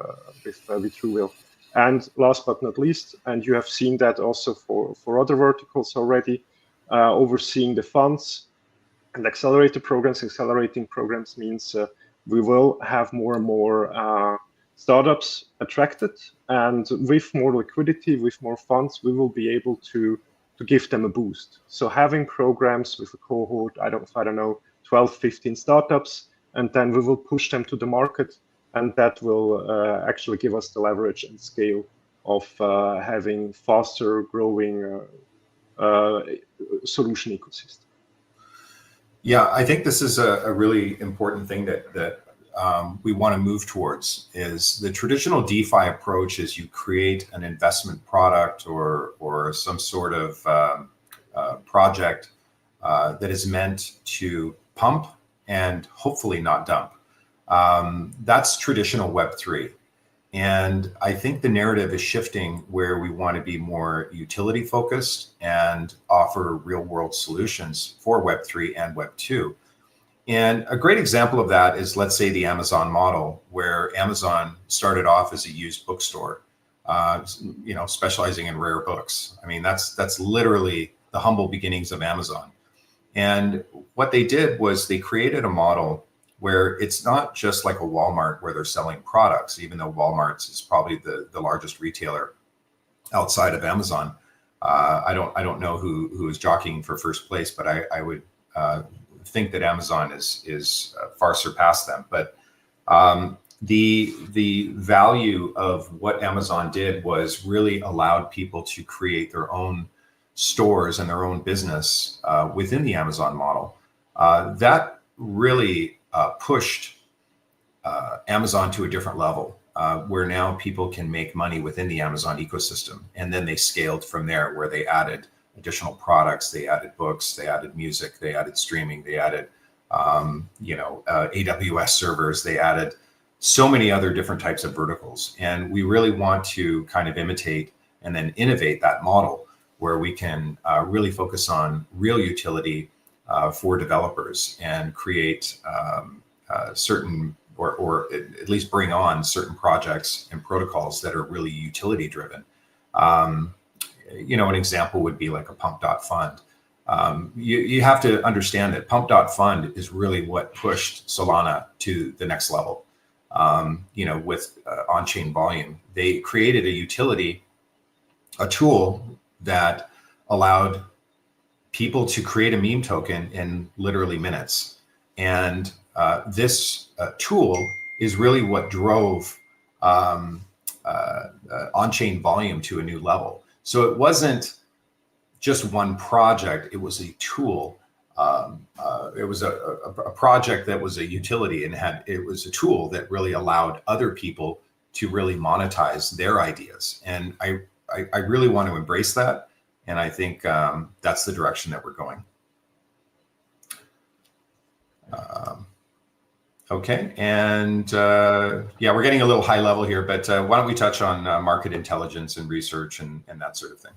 Vitruveo. And last but not least, and you have seen that also for other verticals already, overseeing the funds and accelerator programs. Accelerating programs means we will have more and more startups attracted, and with more liquidity, with more funds, we will be able to give them a boost. So having programs with a cohort, I don't know, 12, 15 startups, and then we will push them to the market, and that will actually give us the leverage and scale of having faster growing solution ecosystem. Yeah, I think this is a really important thing that we want to move towards. Is the traditional DeFi approach is you create an investment product or some sort of project that is meant to pump and hopefully not dump. That's traditional Web3. And I think the narrative is shifting where we want to be more utility focused and offer real world solutions for Web3 and Web2. And a great example of that is, let's say, the Amazon model, where Amazon started off as a used bookstore, specializing in rare books. I mean, that's literally the humble beginnings of Amazon. And what they did was they created a model where it's not just like a Walmart where they're selling products, even though Walmart's is probably the largest retailer outside of Amazon. I don't know who is jockeying for first place, but I would think that Amazon is far surpassed them. But the value of what Amazon did was really allowed people to create their own stores and their own business within the Amazon model. That really pushed Amazon to a different level, where now people can make money within the Amazon ecosystem. And then they scaled from there, where they added additional products, they added books, they added music, they added streaming, they added AWS servers, they added so many other different types of verticals. And we really want to kind of imitate and then innovate that model, where we can really focus on real utility for developers and create certain, or at least bring on certain projects and protocols that are really utility driven. An example would be like a pump.fund. You have to understand that pump.fund is really what pushed Solana to the next level. With on-chain volume, they created a utility, a tool that allowed people to create a meme token in literally minutes. And this tool is really what drove on-chain volume to a new level. So it wasn't just one project, it was a tool. It was a project that was a utility, and it was a tool that really allowed other people to really monetize their ideas. And I really want to embrace that. And I think that's the direction that we're going. Okay, and we're getting a little high level here, but why don't we touch on market intelligence and research and that sort of thing?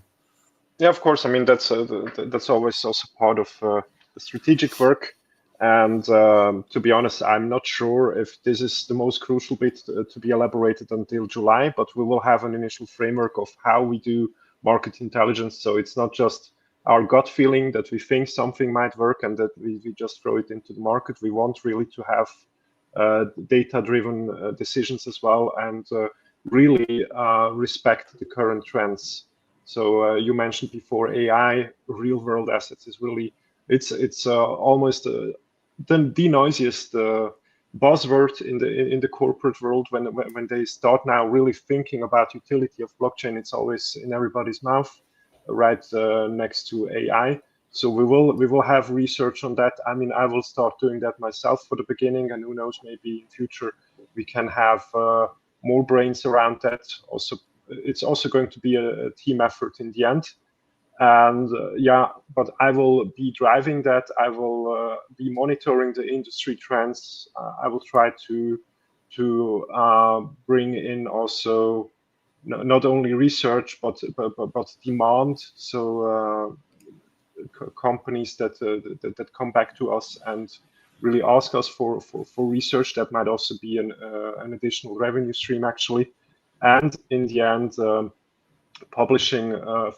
Yeah, of course. I mean, that's always also part of the strategic work. And to be honest, I'm not sure if this is the most crucial bit to be elaborated until July, but we will have an initial framework of how we do market intelligence. So it's not just our gut feeling that we think something might work and that we just throw it into the market. We want really to have data-driven decisions as well, and really respect the current trends. So you mentioned before AI, real-world assets is really, it's almost the noisiest buzzword in the corporate world. When they start now really thinking about utility of blockchain, it's always in everybody's mouth, right next to AI. So we will have research on that. I mean, I will start doing that myself for the beginning, and who knows, maybe in future we can have more brains around that. Also, it's also going to be a team effort in the end. And but I will be driving that. I will be monitoring the industry trends. I will try to bring in also not only research but demand. So companies that come back to us and really ask us for research, that might also be an additional revenue stream actually. And in the end, publishing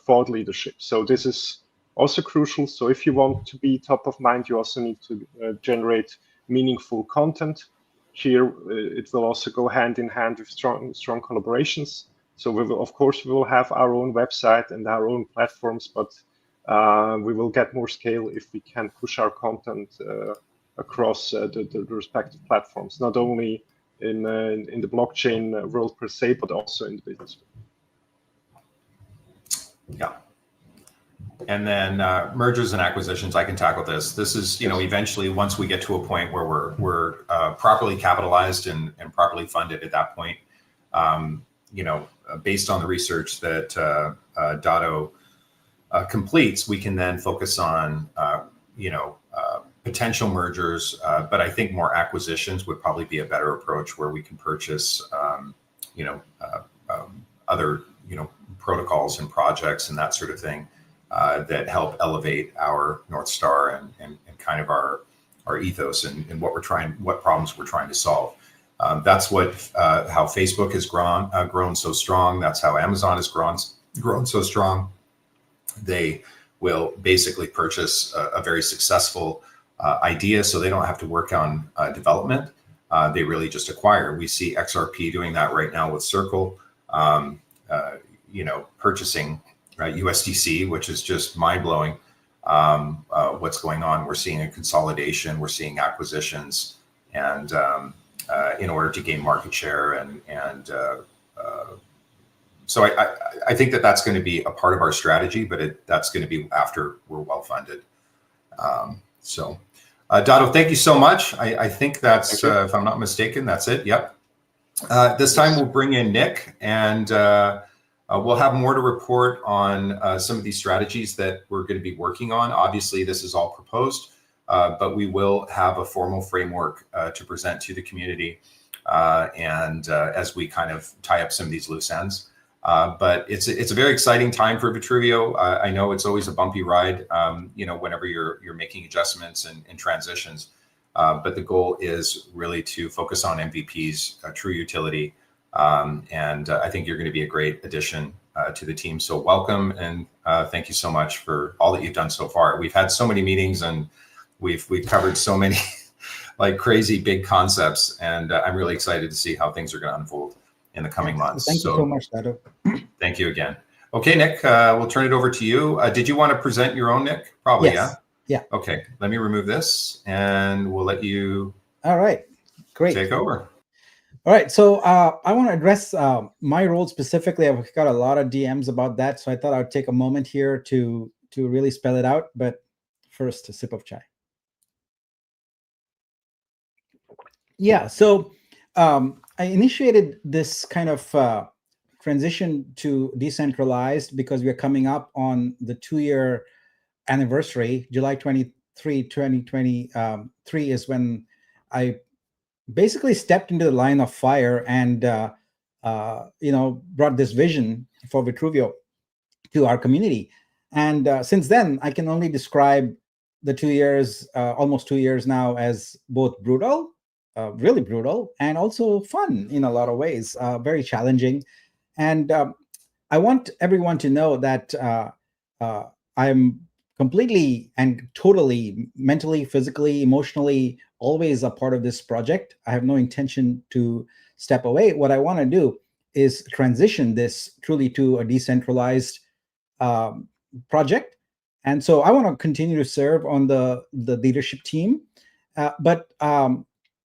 thought leadership. So this is also crucial. So if you want to be top of mind, you also need to generate meaningful content. Here, it will also go hand in hand with strong collaborations. So we will have our own website and our own platforms, but we will get more scale if we can push our content across the respective platforms, not only in the blockchain world per se, but also in the business. Yeah. And then mergers and acquisitions, I can tackle this. This is, eventually once we get to a point where we're properly capitalized and properly funded at that point, based on the research that Dado completes, we can then focus on, potential mergers. But I think more acquisitions would probably be a better approach, where we can purchase, other protocols and projects and that sort of thing that help elevate our North Star and kind of our ethos and what problems we're trying to solve. That's how Facebook has grown so strong. That's how Amazon has grown so strong. They will basically purchase a very successful idea, so they don't have to work on development. They really just acquire. We see XRP doing that right now with Circle, purchasing USDC, which is just mind-blowing. What's going on? We're seeing a consolidation. We're seeing acquisitions, and in order to gain market share, and so I think that's going to be a part of our strategy, but that's going to be after we're well funded. Dado, thank you so much. I think that's, if I'm not mistaken, that's it. Yep. This time we'll bring in Nick, and we'll have more to report on some of these strategies that we're going to be working on. Obviously, this is all proposed, but we will have a formal framework to present to the community, and as we kind of tie up some of these loose ends. But it's a very exciting time for Vitruveo. I know it's always a bumpy ride, whenever you're making adjustments and transitions. But the goal is really to focus on MVP's true utility. And I think you're going to be a great addition to the team. So welcome, and thank you so much for all that you've done so far. We've had so many meetings, and we've covered so many like crazy big concepts, and I'm really excited to see how things are going to unfold in the coming months. Thank you so much, Dado. Thank you again. Okay, Nick, we'll turn it over to you. Did you want to present your own, Nick? Probably, yes. Yeah? Okay, let me remove this, and we'll let you All right, great. Take over. All right, so I want to address my role specifically. I've got a lot of DMs about that, so I thought I'd take a moment here to really spell it out. But first, a sip of chai. Yeah, so I initiated this kind of transition to decentralized because we're coming up on the 2-year anniversary. July 23, 2023 is when I basically stepped into the line of fire and brought this vision for Vitruveo to our community. And since then, I can only describe the 2 years, almost 2 years now, as both brutal, really brutal, and also fun in a lot of ways, very challenging. And I want everyone to know that I'm completely and totally mentally, physically, emotionally, always a part of this project. I have no intention to step away. What I want to do is transition this truly to a decentralized project. And so I want to continue to serve on the leadership team, but I'll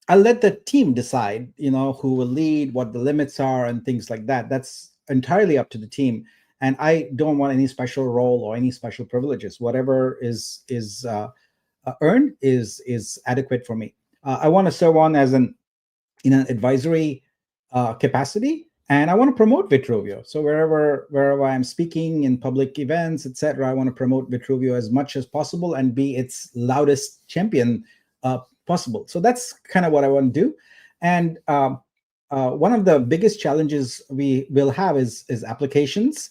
let the team decide, who will lead, what the limits are, and things like that. That's entirely up to the team. And I don't want any special role or any special privileges. Whatever is earned is adequate for me. I want to serve on as in an advisory capacity, and I want to promote Vitruveo. So wherever I'm speaking in public events, etc., I want to promote Vitruveo as much as possible and be its loudest champion possible. So that's kind of what I want to do. And one of the biggest challenges we will have is applications.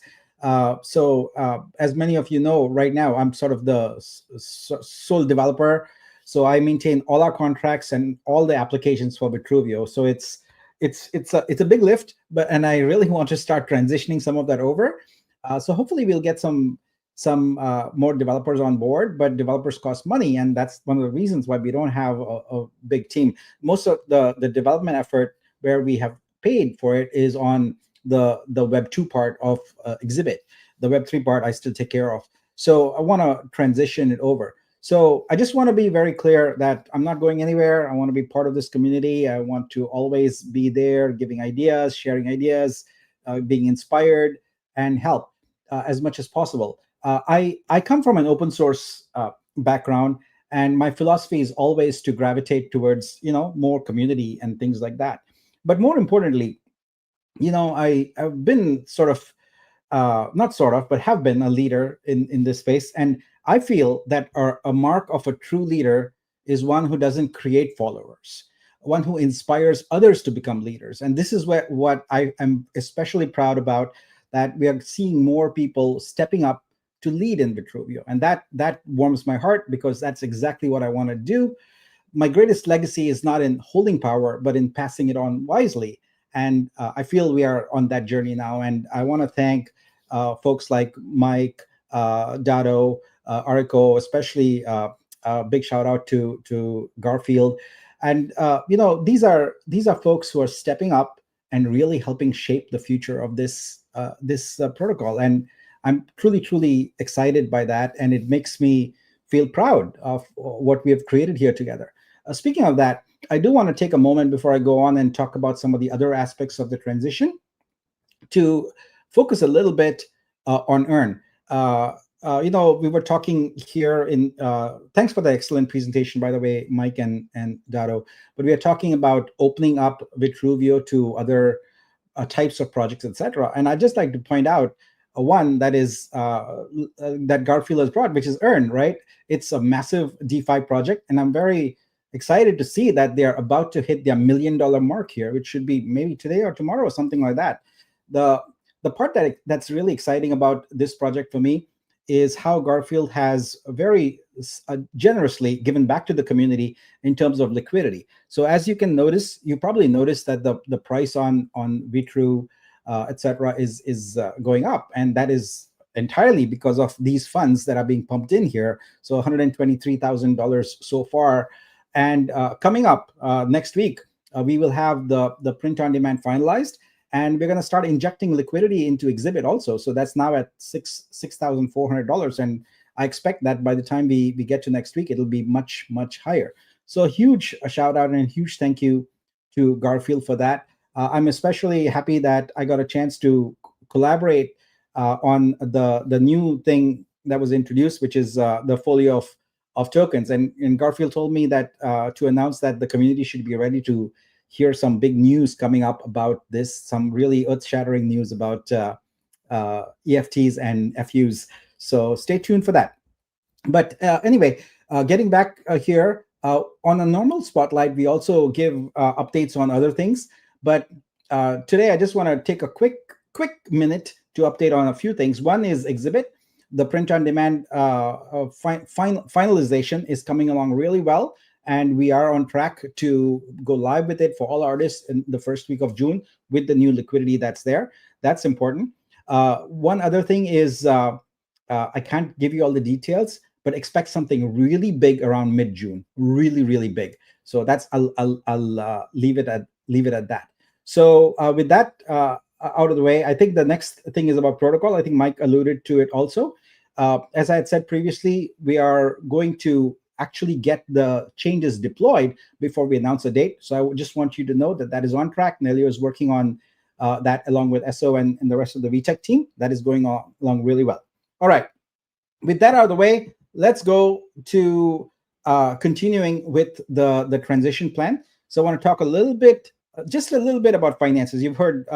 So as many of you know, right now I'm sort of the sole developer. So I maintain all our contracts and all the applications for Vitruveo. So it's a big lift, and I really want to start transitioning some of that over. So hopefully we'll get some more developers on board, but developers cost money, and that's one of the reasons why we don't have a big team. Most of the development effort where we have paid for it is on the Web 2 part of Exhibit. The Web 3 part I still take care of. So I want to transition it over. So I just want to be very clear that I'm not going anywhere. I want to be part of this community. I want to always be there, giving ideas, sharing ideas, being inspired, and help as much as possible. I come from an open source background, and my philosophy is always to gravitate towards more community and things like that. But more importantly, I've been but have been a leader in this space. And I feel that a mark of a true leader is one who doesn't create followers. one who inspires others to become leaders. And this is what I am especially proud about, that we are seeing more people stepping up to lead in Vitruveo. And that warms my heart, because that's exactly what I want to do. My greatest legacy is not in holding power, but in passing it on wisely. And I feel we are on that journey now. And I want to thank folks like Mike, Dado, Ariko, especially big shout out to Garfield. And these are folks who are stepping up and really helping shape the future of this protocol. And I'm truly excited by that, and it makes me feel proud of what we have created here together. Speaking of that, I do want to take a moment before I go on and talk about some of the other aspects of the transition to focus a little bit on Earn. We were talking here in, thanks for the excellent presentation, by the way, Mike and Dado, but we are talking about opening up Vitruveo to other types of projects, etc. And I'd just like to point out one that is that Garfield has brought, which is Earn, right? It's a massive DeFi project, and I'm very excited to see that they're about to hit their $1 million mark here, which should be maybe today or tomorrow or something like that. The part that's really exciting about this project for me is how Garfield has very generously given back to the community in terms of liquidity. So as you can notice, you probably noticed that the price on Vitru, etc., is going up, and that is entirely because of these funds that are being pumped in here. So $123,000 so far, and coming up next week, we will have the print on demand finalized, and we're going to start injecting liquidity into Exhibit also. So that's now at $6,400, and I expect that by the time we get to next week, it'll be much higher. So a huge shout out and a huge thank you to Garfield for that. I'm especially happy that I got a chance to collaborate on the new thing that was introduced, which is the folio of tokens. And Garfield told me that to announce that the community should be ready to hear some big news coming up about this, some really earth-shattering news about EFTs and FUs. So stay tuned for that. But anyway, getting back here, on a normal spotlight, we also give updates on other things. But today, I just want to take a quick minute to update on a few things. One is Exhibit. The print-on-demand finalization is coming along really well, and we are on track to go live with it for all artists in the first week of June with the new liquidity that's there. That's important. One other thing is I can't give you all the details, but expect something really big around mid-June, really big. So that's I'll leave it at that. So with that out of the way, I think the next thing is about protocol. I think Mike alluded to it also. As I had said previously, we are going to actually get the changes deployed before we announce a date. So I just want you to know that that is on track. Nelio is working on that along with SO and the rest of the VTech team. That is going along really well. All right. With that out of the way, let's go to continuing with the transition plan. So I want to talk just a little bit about finances. You've heard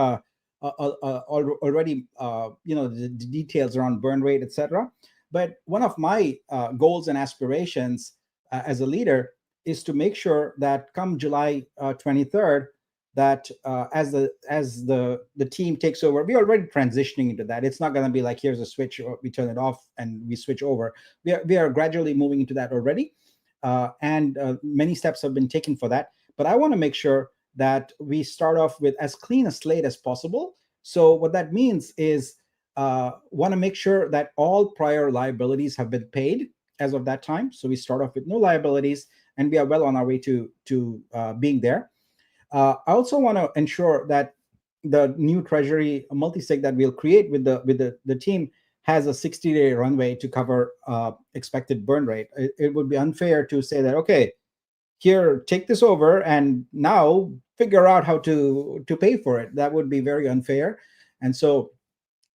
already, the details around burn rate, etc. But one of my goals and aspirations as a leader is to make sure that come July 23rd, that as the team takes over, we're already transitioning into that. It's not going to be like, here's a switch, or we turn it off and we switch over. We are gradually moving into that already, and many steps have been taken for that. But I want to make sure that we start off with as clean a slate as possible. So what that means is want to make sure that all prior liabilities have been paid as of that time. So we start off with no liabilities, and we are well on our way to being there. I also want to ensure that the new treasury multi-sig that we'll create with the team has a 60-day runway to cover expected burn rate. It would be unfair to say that, okay, here, take this over, and now figure out how to pay for it. That would be very unfair. And so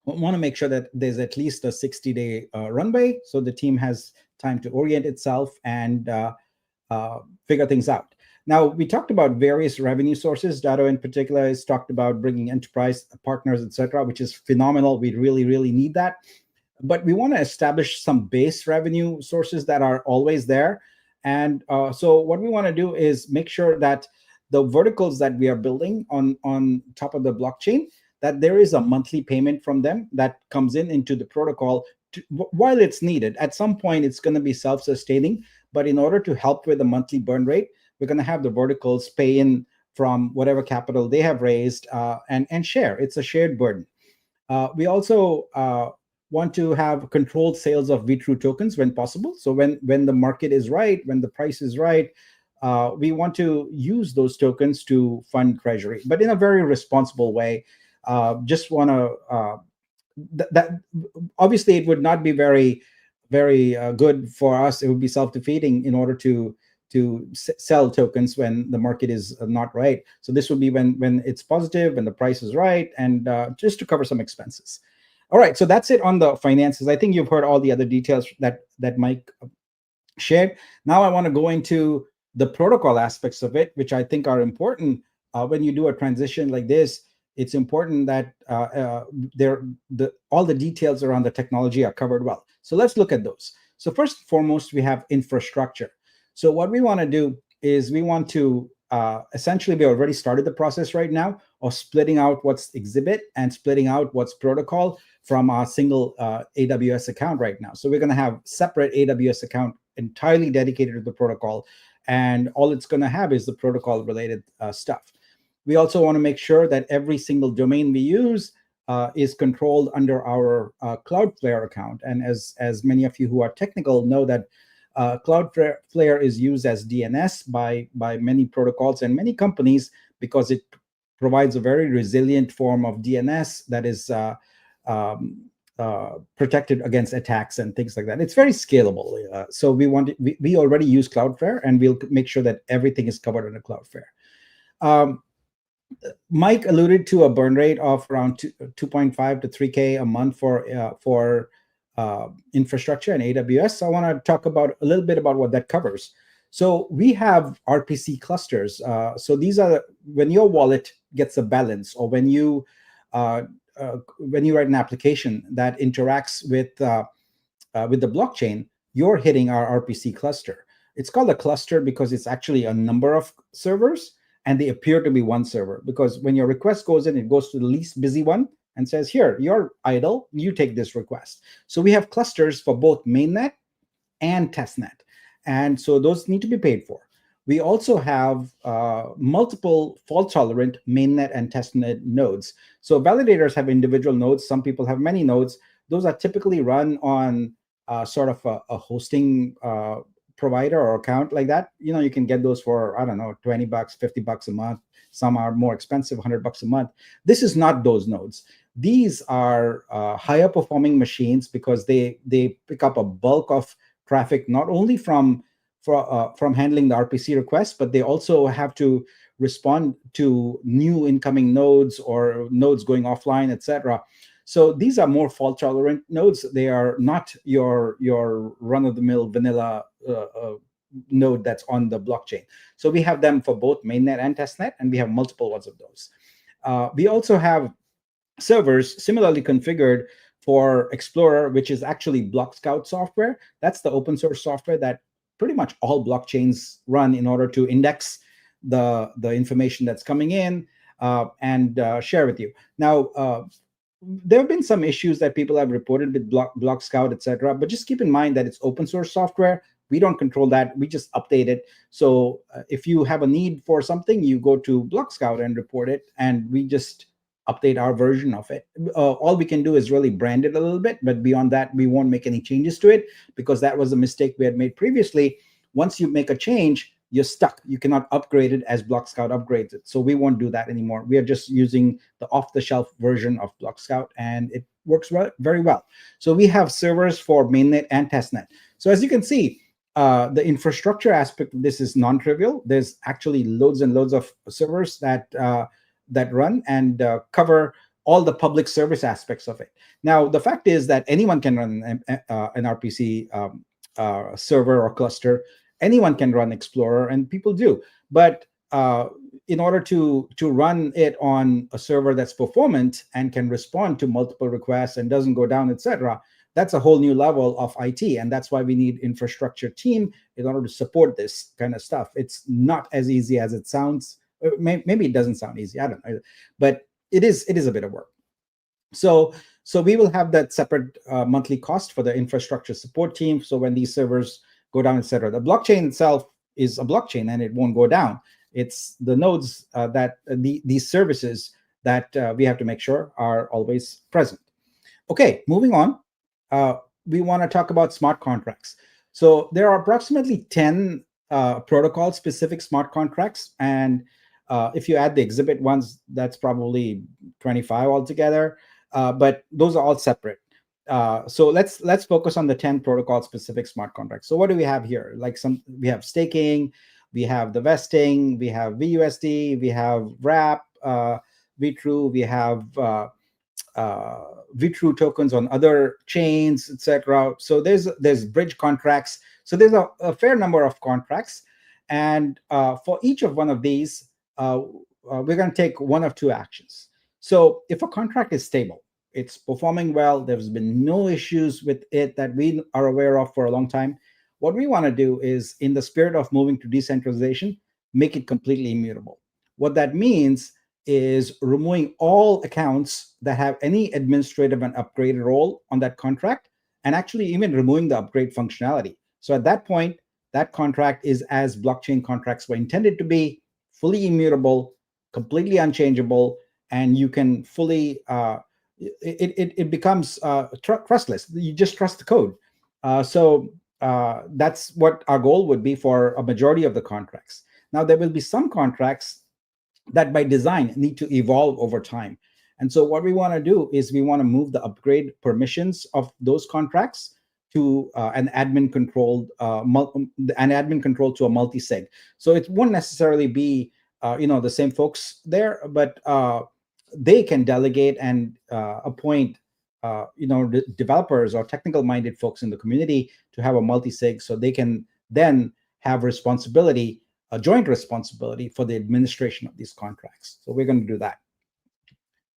I want to make sure that there's at least a 60-day runway, so the team has time to orient itself and figure things out. Now, we talked about various revenue sources. Dado in particular has talked about bringing enterprise partners, etc., which is phenomenal. We really need that. But we want to establish some base revenue sources that are always there. And so what we want to do is make sure that the verticals that we are building on top of the blockchain, that there is a monthly payment from them that comes into the protocol while it's needed. At some point, it's going to be self-sustaining, but in order to help with the monthly burn rate, we're going to have the verticals pay in from whatever capital they have raised, and share. It's a shared burden. We also want to have controlled sales of Vitru tokens when possible. So when the market is right, when the price is right, we want to use those tokens to fund treasury, but in a very responsible way. Just want to that obviously it would not be very good for us. It would be self-defeating in order to sell tokens when the market is not right. So this would be when it's positive, when the price is right, and just to cover some expenses. All right, so that's it on the finances. I think you've heard all the other details that Mike shared. Now I want to go into the protocol aspects of it, which I think are important. When you do a transition like this, it's important that all the details around the technology are covered well. So let's look at those. So first and foremost, we have infrastructure. So what we want to do is we want to essentially, we already started the process right now of splitting out what's exhibit and splitting out what's protocol from our single AWS account right now. So we're going to have separate AWS account entirely dedicated to the protocol, and all it's going to have is the protocol related stuff. We also want to make sure that every single domain we use is controlled under our Cloudflare account. And as many of you who are technical know that Cloudflare is used as DNS by many protocols and many companies because it provides a very resilient form of DNS that is protected against attacks and things like that. It's very scalable. So we already use Cloudflare, and we'll make sure that everything is covered under Cloudflare. Mike alluded to a burn rate of around 2.5 to 3K a month for infrastructure and AWS. So I want to talk a little bit about what that covers. So we have RPC clusters. So these are when your wallet gets a balance, or when you write an application that interacts with the blockchain, you're hitting our RPC cluster. It's called a cluster because it's actually a number of servers, and they appear to be one server, because when your request goes in, it goes to the least busy one and says, here, you're idle, you take this request. So we have clusters for both mainnet and testnet. And so those need to be paid for. We also have multiple fault-tolerant mainnet and testnet nodes. So validators have individual nodes. Some people have many nodes. Those are typically run on sort of a hosting provider or account like that. You can get those for, I don't know, $20, $50 a month. Some are more expensive, $100 a month. This is not those nodes. These are higher performing machines because they pick up a bulk of traffic, not only from handling the RPC requests, but they also have to respond to new incoming nodes or nodes going offline, etc. So these are more fault-tolerant nodes. They are not your run-of-the-mill vanilla node that's on the blockchain. So we have them for both mainnet and testnet, and we have multiple ones of those. We also have servers similarly configured for Explorer, which is actually Block Scout software. That's the open source software that pretty much all blockchains run in order to index the information that's coming in and share with you. Now, there have been some issues that people have reported with Block Scout, etc. But just keep in mind that it's open source software. We don't control that. We just update it. So if you have a need for something, you go to Block Scout and report it, and we just update our version of it. All we can do is really brand it a little bit, but beyond that, we won't make any changes to it, because that was a mistake we had made previously. Once you make a change, you're stuck. You cannot upgrade it as Block Scout upgrades it. So we won't do that anymore. We are just using the off-the-shelf version of Block Scout, and it works very well. So we have servers for mainnet and testnet. So as you can see, the infrastructure aspect of this is non-trivial. There's actually loads and loads of servers that run and cover all the public service aspects of it. Now, the fact is that anyone can run an RPC server or cluster. Anyone can run Explorer, and people do. But in order to run it on a server that's performant and can respond to multiple requests and doesn't go down, etc., that's a whole new level of IT. And that's why we need infrastructure team in order to support this kind of stuff. It's not as easy as it sounds. Maybe it doesn't sound easy. I don't know, but it is a bit of work. So we will have that separate monthly cost for the infrastructure support team. So when these servers go down, etc., the blockchain itself is a blockchain and it won't go down. It's the nodes that these services that we have to make sure are always present. Okay, moving on. We want to talk about smart contracts. So there are approximately 10 protocol-specific smart contracts, and if you add the exhibit ones, that's probably 25 altogether. But those are all separate. So let's focus on the 10 protocol-specific smart contracts. So what do we have here? Like we have staking, we have the vesting, we have VUSD, we have wrap, Vitru, we have Vitru tokens on other chains, etc. So there's bridge contracts. So there's a fair number of contracts, and for each of one of these, we're going to take one of two actions. So if a contract is stable, it's performing well, there's been no issues with it that we are aware of for a long time, what we want to do is, in the spirit of moving to decentralization, make it completely immutable. What that means is removing all accounts that have any administrative and upgrade role on that contract, and actually even removing the upgrade functionality. So at that point, that contract is as blockchain contracts were intended to be, fully immutable, completely unchangeable, and you can fully, it becomes trustless. You just trust the code. So that's what our goal would be for a majority of the contracts. Now, there will be some contracts that by design need to evolve over time. And so what we want to do is we want to move the upgrade permissions of those contracts to an admin controlled to a multi-sig. So it won't necessarily be the same folks there, but they can delegate and appoint developers or technical minded folks in the community to have a multi-sig, so they can then have responsibility, a joint responsibility for the administration of these contracts. So we're going to do that.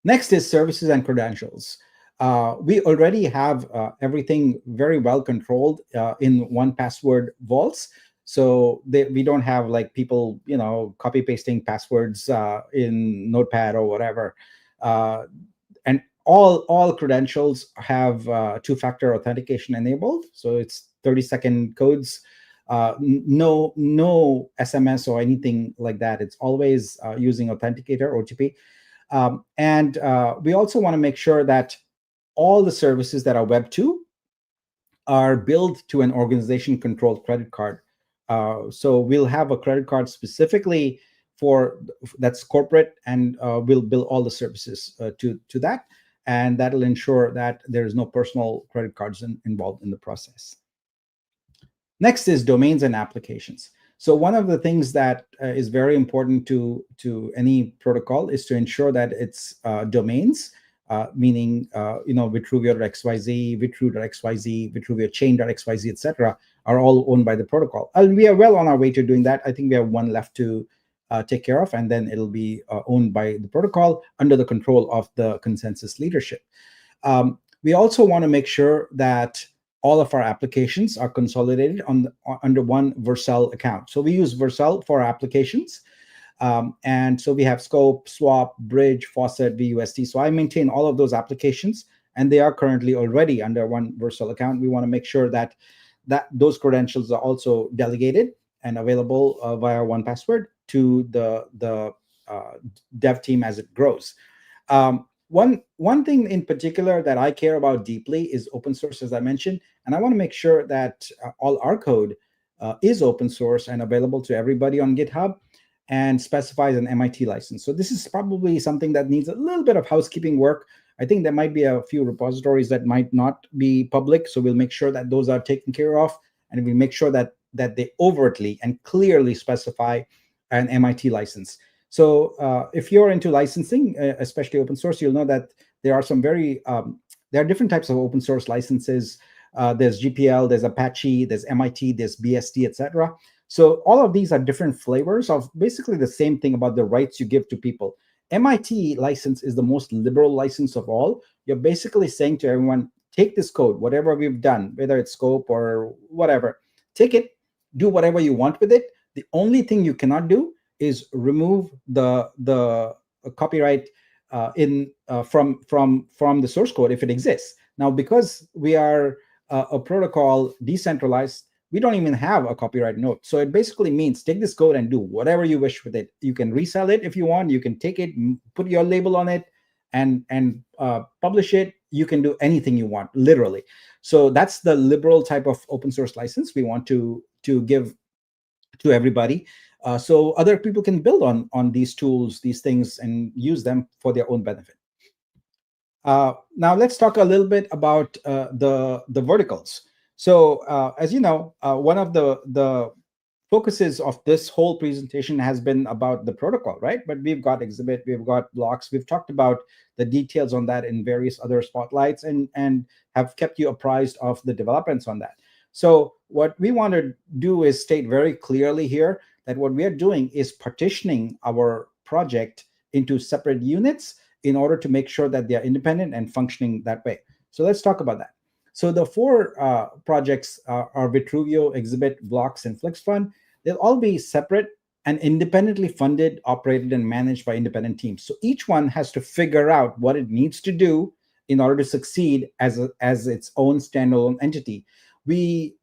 Next is services and credentials. We already have everything very well controlled in 1Password vaults. So we don't have like people, copy pasting passwords in Notepad or whatever. And all credentials have two-factor authentication enabled. So it's 30-second codes. No SMS or anything like that. It's always using authenticator, OTP. And we also want to make sure that all the services that are Web 2 are billed to an organization-controlled credit card. So we'll have a credit card specifically that's corporate, and we'll bill all the services to that. And that'll ensure that there's no personal credit cards involved in the process. Next is domains and applications. So one of the things that is very important to any protocol is to ensure that its domains, meaning Vitruveo.xyz, Vitru.xyz, Vitruveo chain.xyz, etc., are all owned by the protocol. And we are well on our way to doing that. I think we have one left to take care of, and then it'll be owned by the protocol under the control of the consensus leadership. We also want to make sure that all of our applications are consolidated under one Vercel account. So we use Vercel for our applications. And so we have Scope, Swap, Bridge, Faucet, VUSD. So I maintain all of those applications, and they are currently already under one Vercel account. We want to make sure that those credentials are also delegated and available via 1Password to the dev team as it grows. One thing in particular that I care about deeply is open source, as I mentioned, and I want to make sure that all our code is open source and available to everybody on GitHub, and specifies an MIT license. So this is probably something that needs a little bit of housekeeping work. I think there might be a few repositories that might not be public, so we'll make sure that those are taken care of, and we'll make sure that they overtly and clearly specify an MIT license. So if you're into licensing, especially open source, you'll know that there are some there are different types of open source licenses. There's GPL, there's Apache, there's MIT, there's BSD, etc. So all of these are different flavors of basically the same thing about the rights you give to people. MIT license is the most liberal license of all. You're basically saying to everyone, take this code, whatever we've done, whether it's Scope or whatever, take it, do whatever you want with it. The only thing you cannot do is remove the copyright from the source code if it exists. Now, because we are a protocol decentralized, we don't even have a copyright note. So it basically means take this code and do whatever you wish with it. You can resell it if you want. You can take it, put your label on it, and publish it. You can do anything you want, literally. So that's the liberal type of open source license we want to give to everybody. So other people can build on these tools, these things, and use them for their own benefit. Now let's talk a little bit about the verticals. So as you know, one of the focuses of this whole presentation has been about the protocol, right? But we've got exhibit, we've got blocks, we've talked about the details on that in various other spotlights, and have kept you apprised of the developments on that. So what we want to do is state very clearly here that what we are doing is partitioning our project into separate units in order to make sure that they are independent and functioning that way. So let's talk about that. So the four projects are Vitruveo, Exhibit, Blocks, and FlexFund. They'll all be separate and independently funded, operated, and managed by independent teams. So each one has to figure out what it needs to do in order to succeed as its own standalone entity. We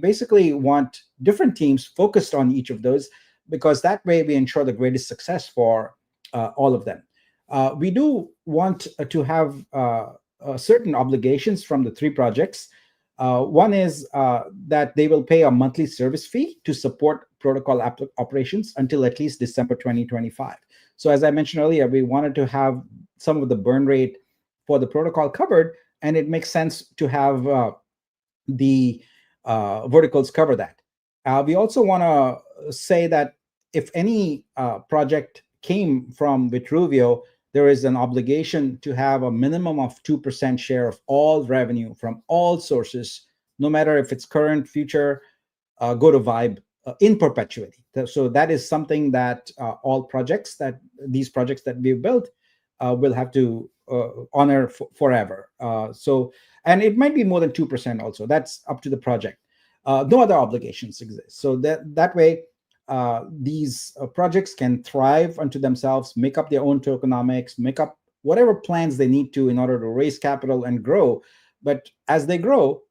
basically want different teams focused on each of those, because that way we ensure the greatest success for all of them. We do want to have certain obligations from the three projects. One is that they will pay a monthly service fee to support protocol operations until at least December 2025. So as I mentioned earlier, we wanted to have some of the burn rate for the protocol covered, and it makes sense to have the verticals cover that. We also want to say that if any project came from Vitruveo, there is an obligation to have a minimum of 2% share of all revenue from all sources, no matter if it's current, future, go to Vibe in perpetuity. So that is something that all projects these projects that we've built will have to honor forever. And it might be more than 2% also. That's up to the project. No other obligations exist. So that way, these projects can thrive unto themselves, make up their own tokenomics, make up whatever plans they need to in order to raise capital and grow. But as they grow,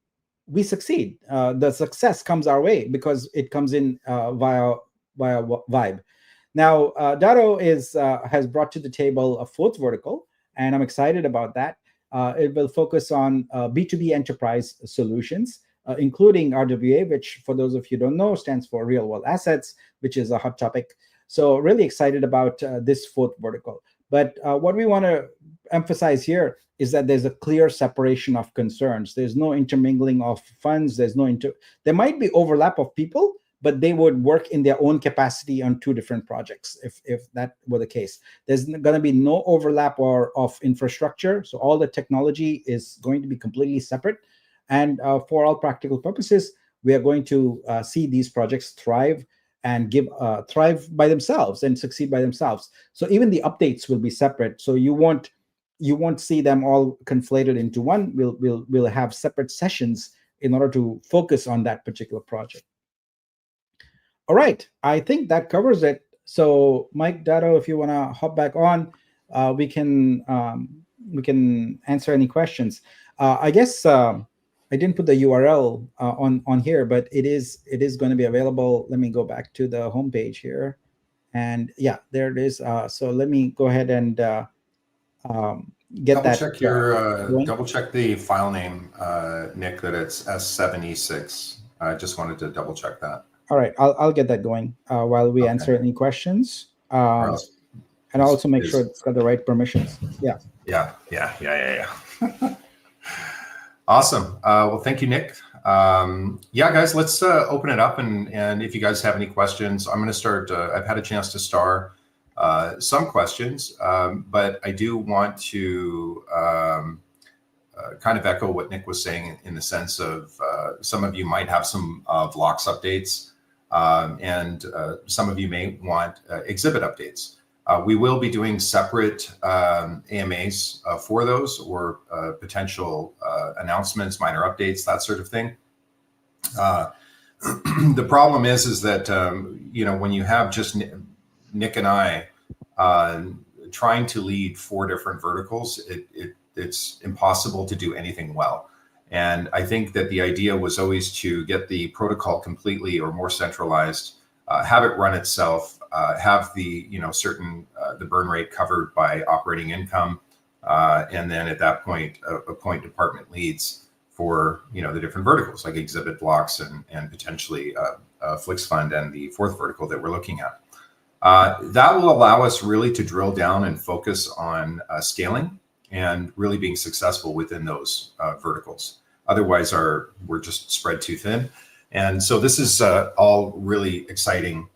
we succeed. The success comes our way because it comes in via Vibe. Now, Dado has brought to the table a fourth vertical, and I'm excited about that. It will focus on B2B enterprise solutions, including RWA, which, for those of you who don't know, stands for real world assets, which is a hot topic. So really excited about this fourth vertical. But what we want to emphasize here is that there's a clear separation of concerns. There's no intermingling of funds. There might be overlap of people, but they would work in their own capacity on two different projects if that were the case. There's going to be no overlap of infrastructure. So all the technology is going to be completely separate. And for all practical purposes, we are going to see these projects thrive and thrive by themselves and succeed by themselves. So even the updates will be separate. So you won't see them all conflated into one. We'll have separate sessions in order to focus on that particular project. All right, I think that covers it. So Mike, Dado, if you want to hop back on, we can answer any questions. I guess I didn't put the URL on here, but it is going to be available. Let me go back to the homepage here, and yeah, there it is. So let me go ahead and get that. Double check the file name, Nick. That it's S7E6. I just wanted to double check that. All right, I'll get that going while we answer any questions, and I'll also make sure it's got the right permissions. Yeah. Yeah. Awesome. Well, thank you, Nick. Yeah, guys, let's open it up, and if you guys have any questions, I'm going to start. I've had a chance to star some questions, but I do want to kind of echo what Nick was saying in the sense of some of you might have some Blocks updates, and some of you may want exhibit updates. We will be doing separate AMAs for those, or potential announcements, minor updates, that sort of thing. The problem is that when you have just Nick and I trying to lead 4 different verticals, it's impossible to do anything well. And I think that the idea was always to get the protocol completely or more centralized, have it run itself, have the certain the burn rate covered by operating income, and then at that point appoint department leads for the different verticals like exhibit blocks and potentially Flix Fund and the 4th vertical that we're looking at. That will allow us really to drill down and focus on scaling and really being successful within those verticals. Otherwise, we're just spread too thin. And so this is all really exciting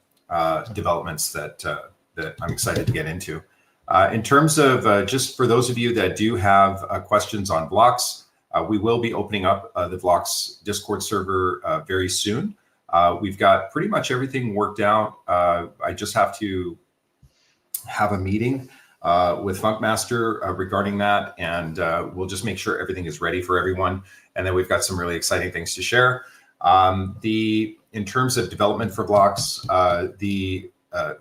developments that I'm excited to get into. In terms of just for those of you that do have questions on blocks, we will be opening up the blocks Discord server very soon. We've got pretty much everything worked out. I just have to have a meeting with Funkmaster regarding that, and we'll just make sure everything is ready for everyone. And then we've got some really exciting things to share. In terms of development for blocks, the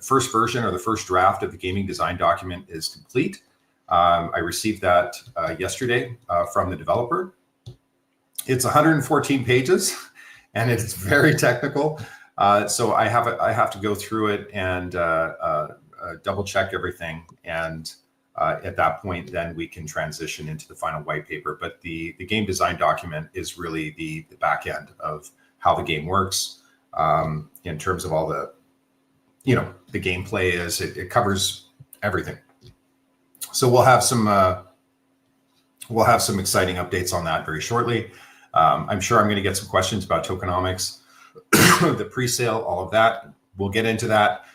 first version or the first draft of the gaming design document is complete. I received that yesterday from the developer. It's 114 pages, and it's very technical. So I have to go through it and double check everything, and at that point, then we can transition into the final white paper. But the game design document is really the back end of how the game works in terms of all the gameplay is. It covers everything. So we'll have some exciting updates on that very shortly. I'm sure I'm going to get some questions about tokenomics, the pre-sale, all of that. We'll get into that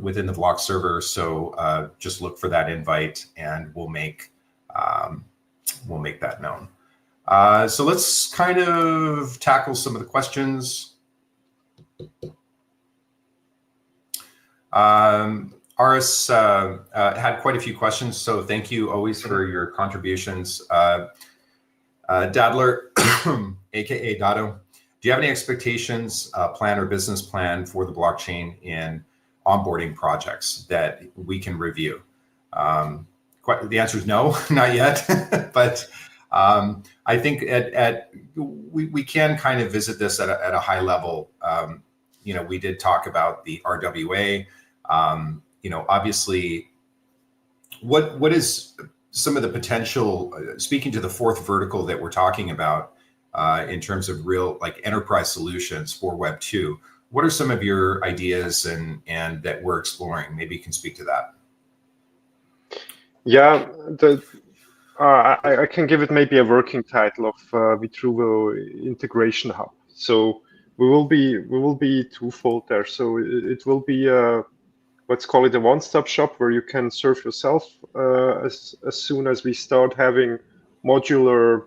within the block server. So just look for that invite, and we'll make that known. So let's kind of tackle some of the questions. Aris had quite a few questions, so thank you always for your contributions. Dadler, aka Dado, do you have any expectations, plan or business plan for the blockchain in onboarding projects that we can review? The answer is no, not yet. But I think we can kind of visit this at a high level. We did talk about the RWA. Obviously, what is some of the potential, speaking to the 4th vertical that we're talking about in terms of real enterprise solutions for Web 2, what are some of your ideas and that we're exploring? Maybe you can speak to that. Yeah, I can give it maybe a working title of Vitruveo Integration Hub. So we will be twofold there. So it will be let's call it a one-stop shop where you can serve yourself as soon as we start having modular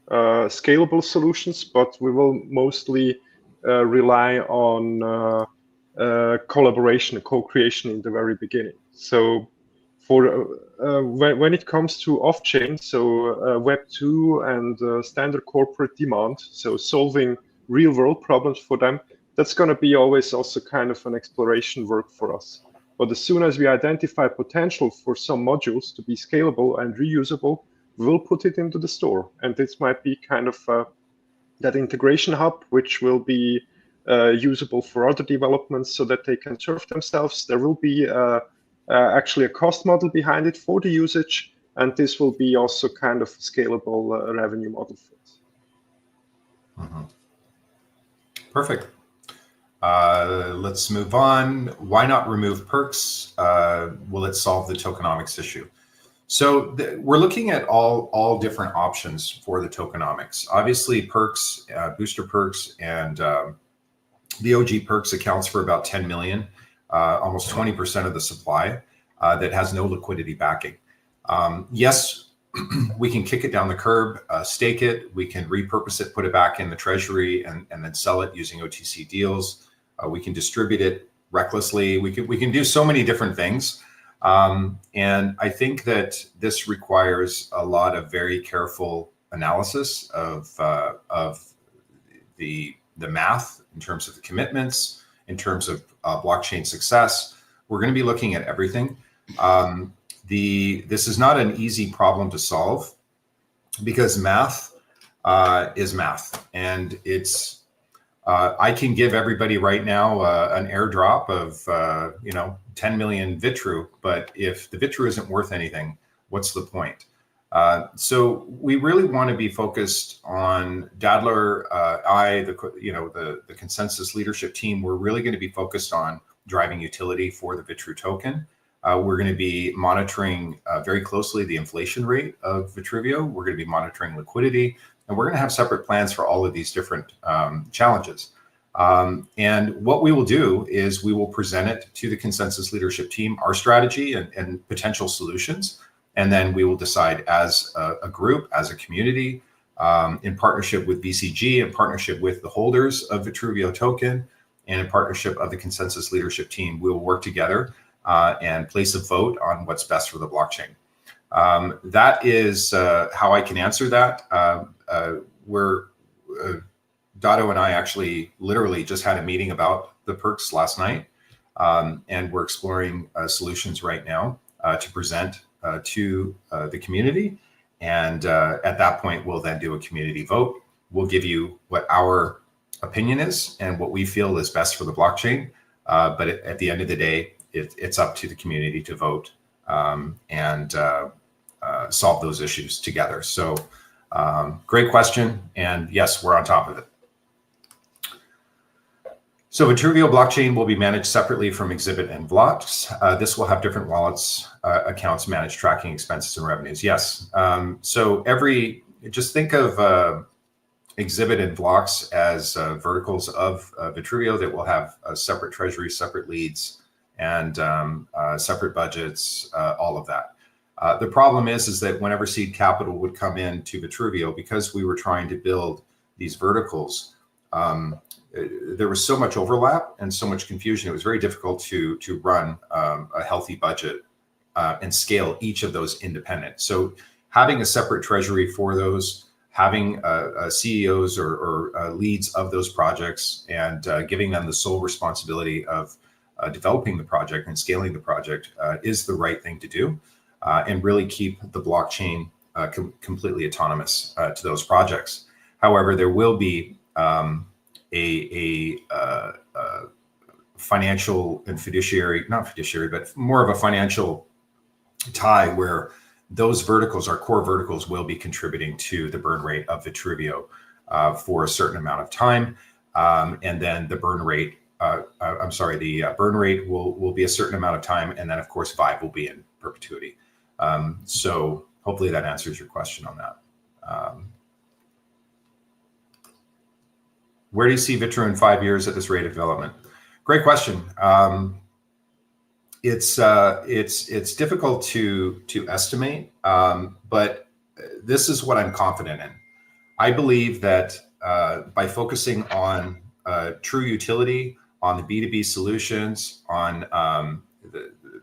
scalable solutions, but we will mostly rely on collaboration, co-creation in the very beginning. So for when it comes to off-chain, so Web 2 and standard corporate demand, so solving real-world problems for them, that's going to be always also kind of an exploration work for us. But as soon as we identify potential for some modules to be scalable and reusable, we'll put it into the store. And this might be kind of that integration hub, which will be usable for other developments so that they can serve themselves. There will be actually a cost model behind it for the usage, and this will be also kind of a scalable revenue model for us. Mm-hmm. Perfect. Let's move on. Why not remove perks? Will it solve the tokenomics issue? So we're looking at all different options for the tokenomics. Obviously, perks, booster perks, and the OG perks accounts for about 10 million, almost 20% of the supply that has no liquidity backing. Yes, we can kick it down the curb, stake it. We can repurpose it, put it back in the treasury, and then sell it using OTC deals. We can distribute it recklessly. We can do so many different things. And I think that this requires a lot of very careful analysis of the math in terms of the commitments, in terms of blockchain success. We're going to be looking at everything. This is not an easy problem to solve because math is math, and it's I can give everybody right now an airdrop of 10 million Vitru, but if the Vitru isn't worth anything, what's the point? So we really want to be focused on Dadler, the consensus leadership team. We're really going to be focused on driving utility for the Vitru token. We're going to be monitoring very closely the inflation rate of Vitruveo. We're going to be monitoring liquidity, and we're going to have separate plans for all of these different challenges. And what we will do is we will present it to the consensus leadership team, our strategy and potential solutions. And then we will decide as a group, as a community, in partnership with BCG, in partnership with the holders of Vitruveo token, and in partnership of the consensus leadership team, we will work together and place a vote on what's best for the blockchain. That is how I can answer that. Dado and I actually literally just had a meeting about the perks last night, and we're exploring solutions right now to present to the community. And at that point, we'll then do a community vote. We'll give you what our opinion is and what we feel is best for the blockchain. But at the end of the day, it's up to the community to vote and solve those issues together. So great question. And yes, we're on top of it. So Vitruveo blockchain will be managed separately from Exhibit and Blocks. This will have different wallets, accounts managed, tracking expenses and revenues. Yes. So just think of Exhibit and Blocks as verticals of Vitruveo that will have a separate treasury, separate leads, and separate budgets, all of that. The problem is that whenever seed capital would come in to Vitruveo, because we were trying to build these verticals, there was so much overlap and so much confusion. It was very difficult to run a healthy budget and scale each of those independent. So having a separate treasury for those, having CEOs or leads of those projects, and giving them the sole responsibility of developing the project and scaling the project is the right thing to do, and really keep the blockchain completely autonomous to those projects. However, there will be a financial and fiduciary, not fiduciary, but more of a financial tie where those verticals, our core verticals, will be contributing to the burn rate of Vitruveo for a certain amount of time. And then the burn rate, the burn rate will be a certain amount of time. And then of course, Vibe will be in perpetuity. So hopefully that answers your question on that. Where do you see Vitru in 5 years at this rate of development? Great question. It's difficult to estimate, but this is what I'm confident in. I believe that by focusing on true utility, on the B2B solutions, on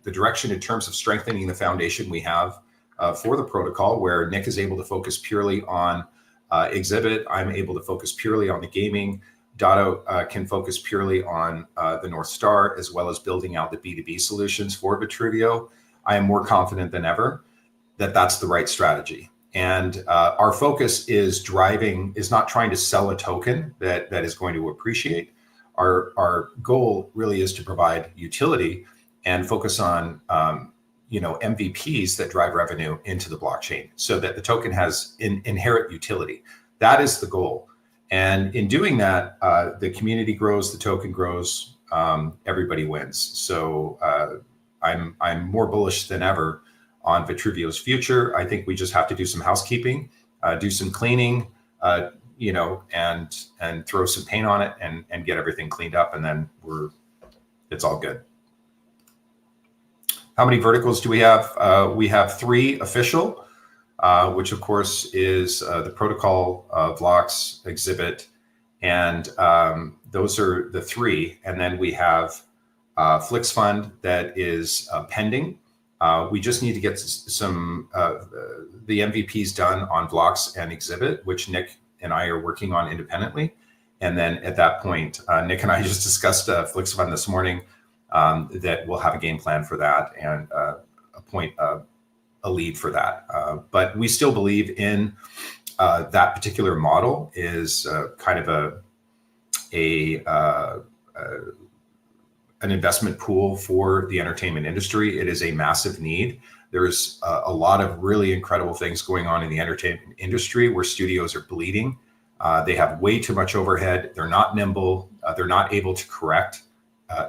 the direction in terms of strengthening the foundation we have for the protocol, where Nick is able to focus purely on Exhibit, I'm able to focus purely on the gaming. Dado can focus purely on the North Star, as well as building out the B2B solutions for Vitruveo. I am more confident than ever that that's the right strategy. And our focus is not trying to sell a token that is going to appreciate. Our goal really is to provide utility and focus on MVPs that drive revenue into the blockchain so that the token has inherent utility. That is the goal. And in doing that, the community grows, the token grows, everybody wins. So I'm more bullish than ever on Vitruveo's future. I think we just have to do some housekeeping, do some cleaning, and throw some paint on it and get everything cleaned up, and then it's all good. How many verticals do we have? We have 3 official, which of course is the protocol, blocks, Exhibit, and those are the 3. And then we have Flix Fund that is pending. We just need to get some the MVPs done on blocks and Exhibit, which Nick and I are working on independently. And then at that point, Nick and I just discussed FlixFund this morning, that we'll have a game plan for that and appoint a lead for that. But we still believe in that particular model is kind of an investment pool for the entertainment industry. It is a massive need. There's a lot of really incredible things going on in the entertainment industry where studios are bleeding. They have way too much overhead. They're not nimble. They're not able to correct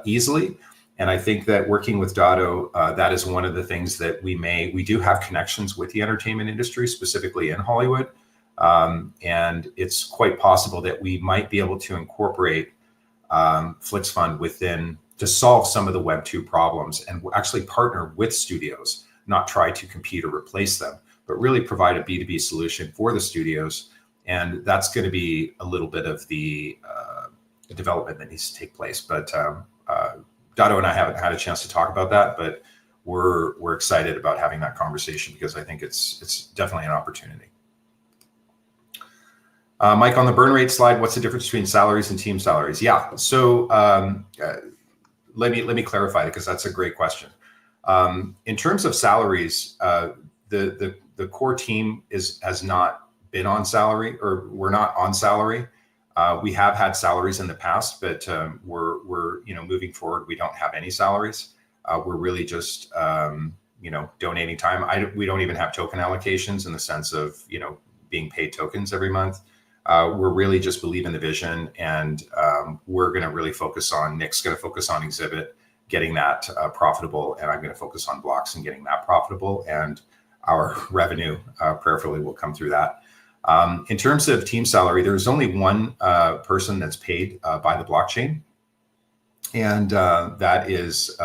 easily. And I think that working with Dado, that is one of the things that we do have connections with the entertainment industry, specifically in Hollywood. And it's quite possible that we might be able to incorporate FlixFund within to solve some of the Web 2 problems and actually partner with studios, not try to compete or replace them, but really provide a B2B solution for the studios. And that's going to be a little bit of the development that needs to take place. But Dado and I haven't had a chance to talk about that, but we're excited about having that conversation because I think it's definitely an opportunity. Mike, on the burn rate slide, what's the difference between salaries and team salaries? Yeah, so let me clarify it because that's a great question. In terms of salaries, the core team has not been on salary, or we're not on salary. We have had salaries in the past, but we're moving forward. We don't have any salaries. We're really just donating time. We don't even have token allocations in the sense of being paid tokens every month. We're really just believe in the vision, and we're going to really focus on, Nick's going to focus on Exhibit, getting that profitable, and I'm going to focus on Blocks and getting that profitable, and our revenue prayerfully will come through that. In terms of team salary, there's only one person that's paid by the blockchain, and that is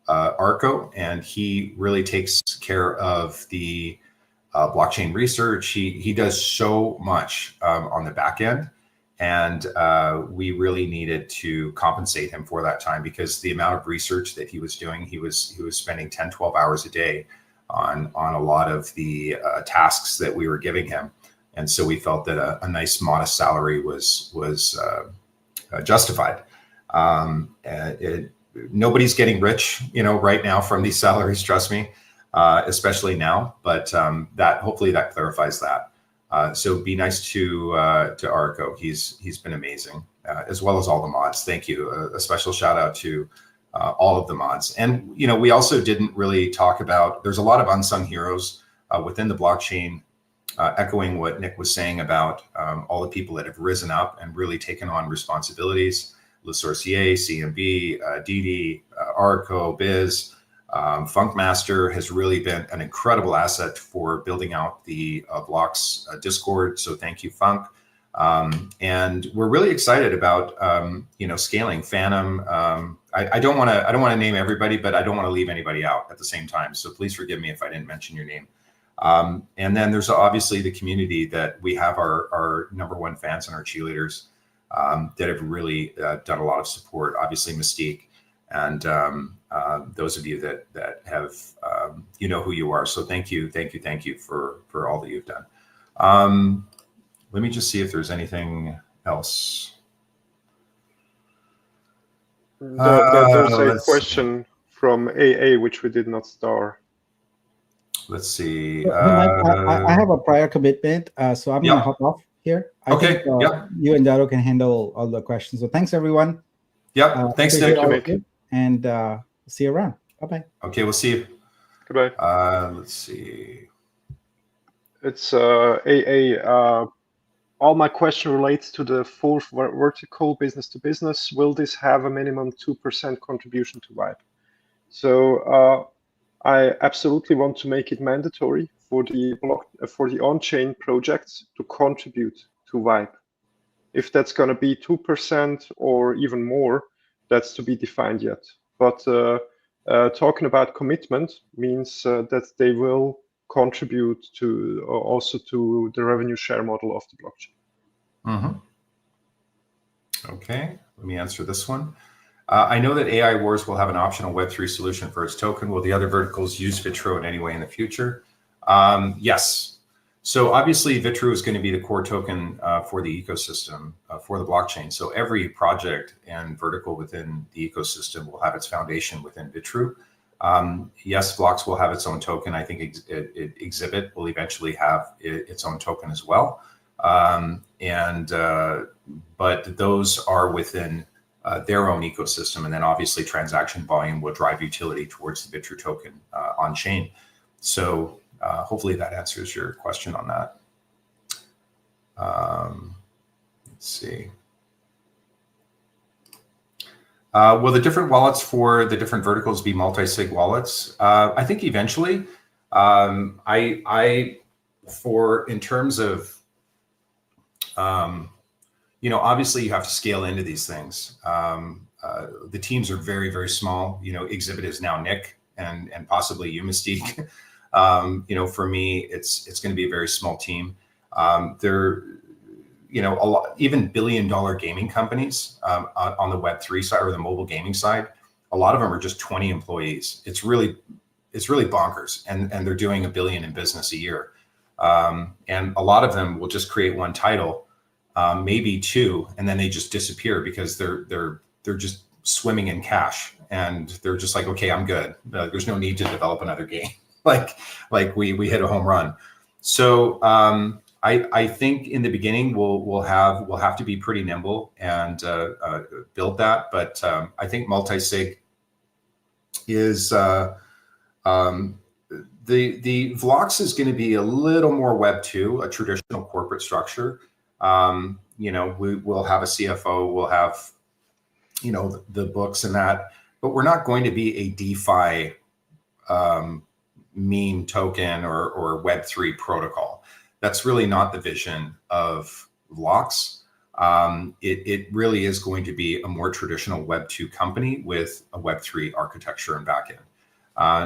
Arco, and he really takes care of the blockchain research. He does so much on the back end, and we really needed to compensate him for that time because the amount of research that he was doing, he was spending 10, 12 hours a day on a lot of the tasks that we were giving him. And so we felt that a nice modest salary was justified. Nobody's getting rich, right now from these salaries, trust me. Especially now, but hopefully that clarifies that. So be nice to Arco. He's been amazing, as well as all the mods. Thank you. A special shout out to all of the mods. And we also didn't really talk about. There's a lot of unsung heroes within the blockchain, echoing what Nick was saying about all the people that have risen up and really taken on responsibilities. Le Sorcier, CMB, Didi, Arco, Biz. Funkmaster has really been an incredible asset for building out the Blocks Discord. So thank you, Funk. And we're really excited about scaling Phantom. I don't want to name everybody, but I don't want to leave anybody out at the same time. So please forgive me if I didn't mention your name. And then there's obviously the community that we have our #1 fans and our cheerleaders that have really done a lot of support. Obviously Mystique. And those of you that have, who you are. So thank you for all that you've done. Let me just see if there's anything else. There's a question from AA, which we did not star. Let's see. I have a prior commitment, so I'm going to hop off here. I think you and Dado can handle all the questions. So thanks, everyone. Yep. Thanks, Nick. And see you around. Bye-bye. Okay, we'll see you. Goodbye. Let's see. It's AA. All my question relates to the fourth vertical, business to business. Will this have a minimum 2% contribution to Vibe? So I absolutely want to make it mandatory for the on-chain projects to contribute to Vibe. If that's going to be 2% or even more, that's to be defined yet. But talking about commitment means that they will contribute to also to the revenue share model of the blockchain. Okay, let me answer this one. I know that AI Wars will have an optional Web3 solution for its token. Will the other verticals use Vitruveo in any way in the future? Yes. So obviously, Vitruveo is going to be the core token for the ecosystem, for the blockchain. So every project and vertical within the ecosystem will have its foundation within Vitruveo. Yes, Blocks will have its own token. I think Exhibit will eventually have its own token as well. But those are within their own ecosystem. And then obviously transaction volume will drive utility towards the Vitruveo token on chain. So hopefully that answers your question on that. Let's see. Will the different wallets for the different verticals be multi-sig wallets? I think eventually. In terms of, obviously you have to scale into these things. The teams are very, very small. Exhibit is now Nick and possibly you, Mystique. For me, it's going to be a very small team. A lot, even billion-dollar gaming companies on the Web3 side or the mobile gaming side, a lot of them are just 20 employees. It's really bonkers, and they're doing $1 billion in business a year. And a lot of them will just create one title, maybe two, and then they just disappear because they're just swimming in cash, and they're just like, okay, I'm good. There's no need to develop another game. like we hit a home run. So I think in the beginning we'll have to be pretty nimble and build that. But I think multi-sig is the Vlox is going to be a little more Web 2, a traditional corporate structure. We will have a CFO, we'll have the books and that, but we're not going to be a DeFi meme token or Web3 protocol. That's really not the vision of Vlox. It really is going to be a more traditional Web 2 company with a Web3 architecture and backend.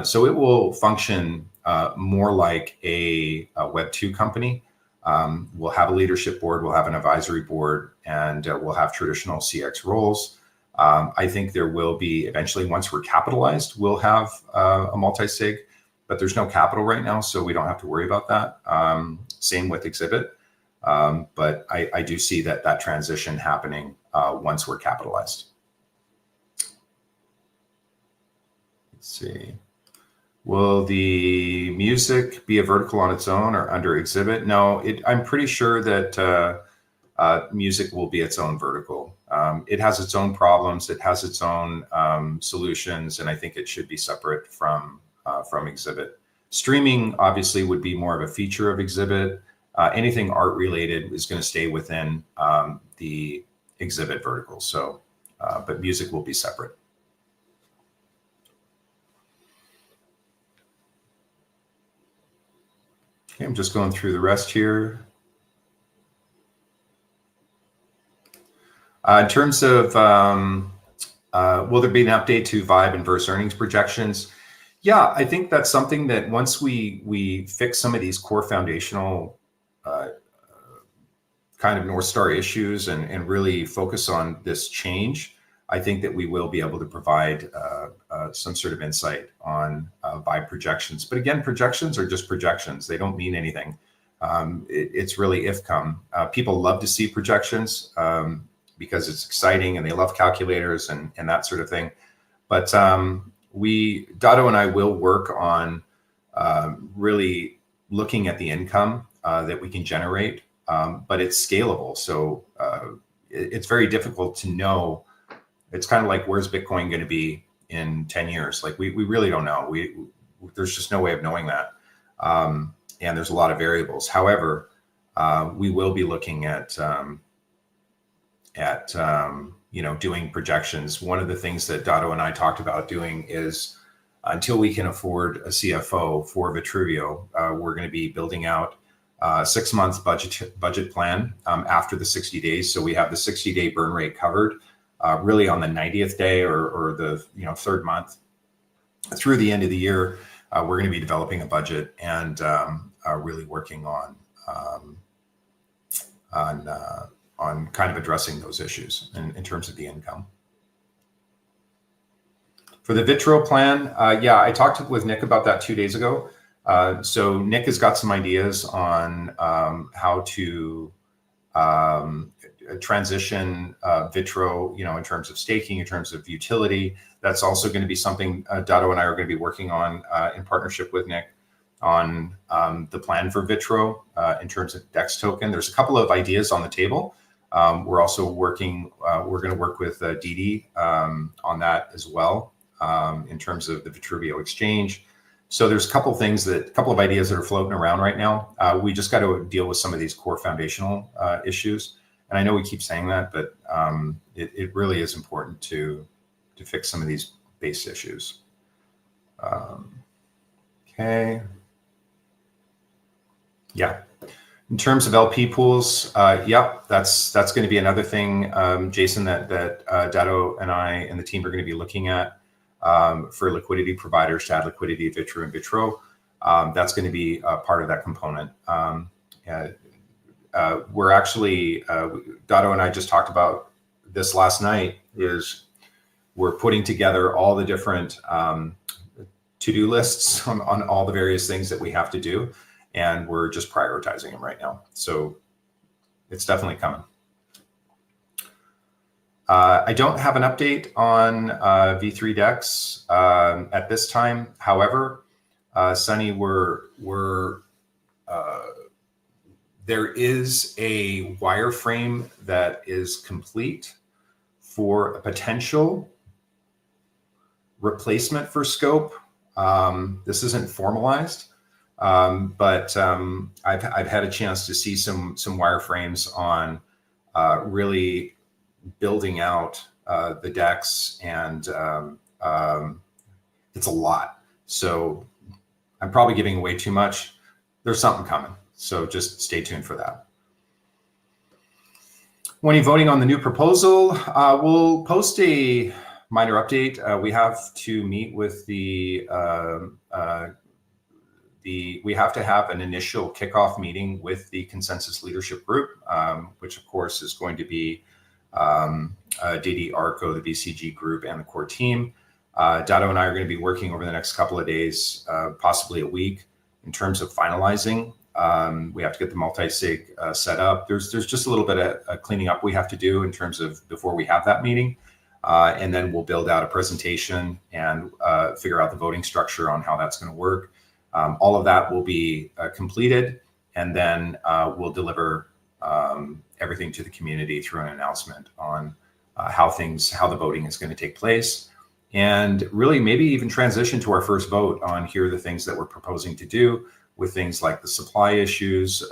So it will function more like a Web 2 company. We'll have a leadership board, we'll have an advisory board, and we'll have traditional CX roles. I think there will be eventually, once we're capitalized, we'll have a multi-sig, but there's no capital right now, so we don't have to worry about that. Same with Exhibit, but I do see that transition happening once we're capitalized. Let's see. Will the music be a vertical on its own or under Exhibit? No, I'm pretty sure that music will be its own vertical. It has its own problems, it has its own solutions, and I think it should be separate from Exhibit. Streaming obviously would be more of a feature of Exhibit. Anything art related is going to stay within the Exhibit vertical. So, but music will be separate. Okay, I'm just going through the rest here. In terms of, will there be an update to Vibe and Verse earnings projections? Yeah, I think that's something that once we fix some of these core foundational kind of North Star issues and really focus on this change, I think that we will be able to provide some sort of insight on Vibe projections. But again, projections are just projections. They don't mean anything. It's really if-come. People love to see projections because it's exciting and they love calculators and that sort of thing. But Dado and I will work on really looking at the income that we can generate, but it's scalable. So it's very difficult to know. It's kind of like, where's Bitcoin going to be in 10 years? Like we really don't know. There's just no way of knowing that. And there's a lot of variables. However, we will be looking at doing projections. One of the things that Dado and I talked about doing is, until we can afford a CFO for Vitruveo, we're going to be building out a 6-month budget plan after the 60 days. So we have the 60-day burn rate covered. Really on the 90th day or the third month through the end of the year, we're going to be developing a budget and really working on kind of addressing those issues in terms of the income. For the Vitruveo plan, yeah, I talked with Nick about that 2 days ago. So Nick has got some ideas on how to transition Vitro, in terms of staking, in terms of utility. That's also going to be something Dado and I are going to be working on in partnership with Nick on the plan for Vitro in terms of DEX token. There's a couple of ideas on the table. We're also working, we're going to work with Didi on that as well in terms of the Vitruveo exchange. So there's a couple of ideas that are floating around right now. We just got to deal with some of these core foundational issues. And I know we keep saying that, but it really is important to fix some of these base issues. Okay. Yeah. In terms of LP pools, yep, that's going to be another thing, Jason, that Dado and I and the team are going to be looking at for liquidity providers to add liquidity to Vitro and Vitro. That's going to be part of that component. We're actually, Dado and I just talked about this last night, is we're putting together all the different to-do lists on all the various things that we have to do. And we're just prioritizing them right now. So it's definitely coming. I don't have an update on V3 DEX at this time. However, Sunny, there is a wireframe that is complete for a potential replacement for Scope. This isn't formalized. But I've had a chance to see some wireframes on really building out the DEX, and it's a lot. So I'm probably giving away too much. There's something coming, so just stay tuned for that. When you're voting on the new proposal, we'll post a minor update. We have to meet with we have to have an initial kickoff meeting with the consensus leadership group, which of course is going to be Didi, Arco, the BCG group, and the core team. Dado and I are going to be working over the next couple of days, possibly a week, in terms of finalizing. We have to get the multi-sig set up. There's just a little bit of cleaning up we have to do in terms of before we have that meeting. And then we'll build out a presentation and figure out the voting structure on how that's going to work. All of that will be completed, and then we'll deliver everything to the community through an announcement on how the voting is going to take place, and really maybe even transition to our first vote on here are the things that we're proposing to do with things like the supply issues,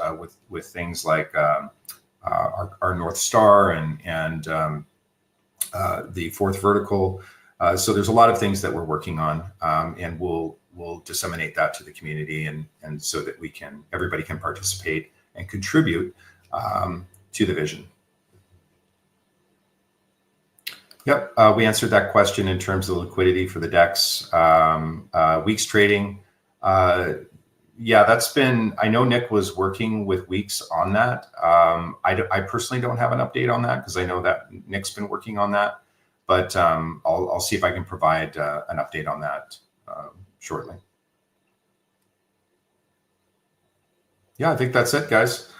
with things like our North Star and the fourth vertical. So there's a lot of things that we're working on, and we'll disseminate that to the community, and so that everybody can participate and contribute to the vision. Yep, we answered that question in terms of liquidity for the DEX. Weeks trading, yeah, that's been, I know Nick was working with Weeks on that. I personally don't have an update on that because I know that Nick's been working on that, but I'll see if I can provide an update on that shortly. Yeah, I think that's it, guys.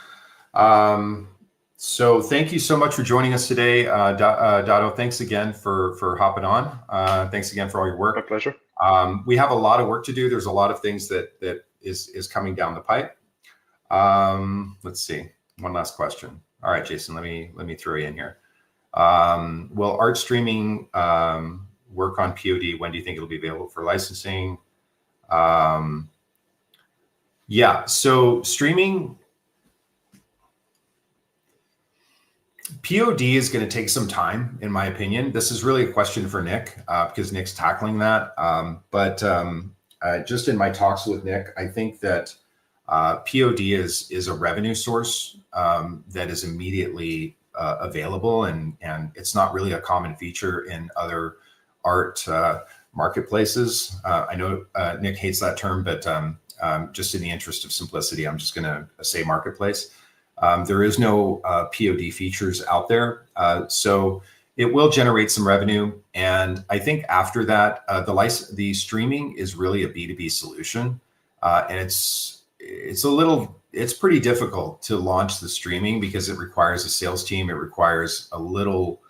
So thank you so much for joining us today. Dado, thanks again for hopping on. Thanks again for all your work. My pleasure. We have a lot of work to do. There's a lot of things that is coming down the pipe. Let's see. One last question. All right, Jason, let me throw you in here. Will art streaming work on POD? When do you think it'll be available for licensing? Yeah, so streaming, POD is going to take some time, in my opinion. This is really a question for Nick because Nick's tackling that. But just in my talks with Nick, I think that POD is a revenue source that is immediately available, and it's not really a common feature in other art marketplaces. I know Nick hates that term, but just in the interest of simplicity, I'm just going to say marketplace. There is no POD features out there, so it will generate some revenue. And I think after that, the streaming is really a B2B solution. and it's pretty difficult to launch the streaming because it requires a sales team. It requires a little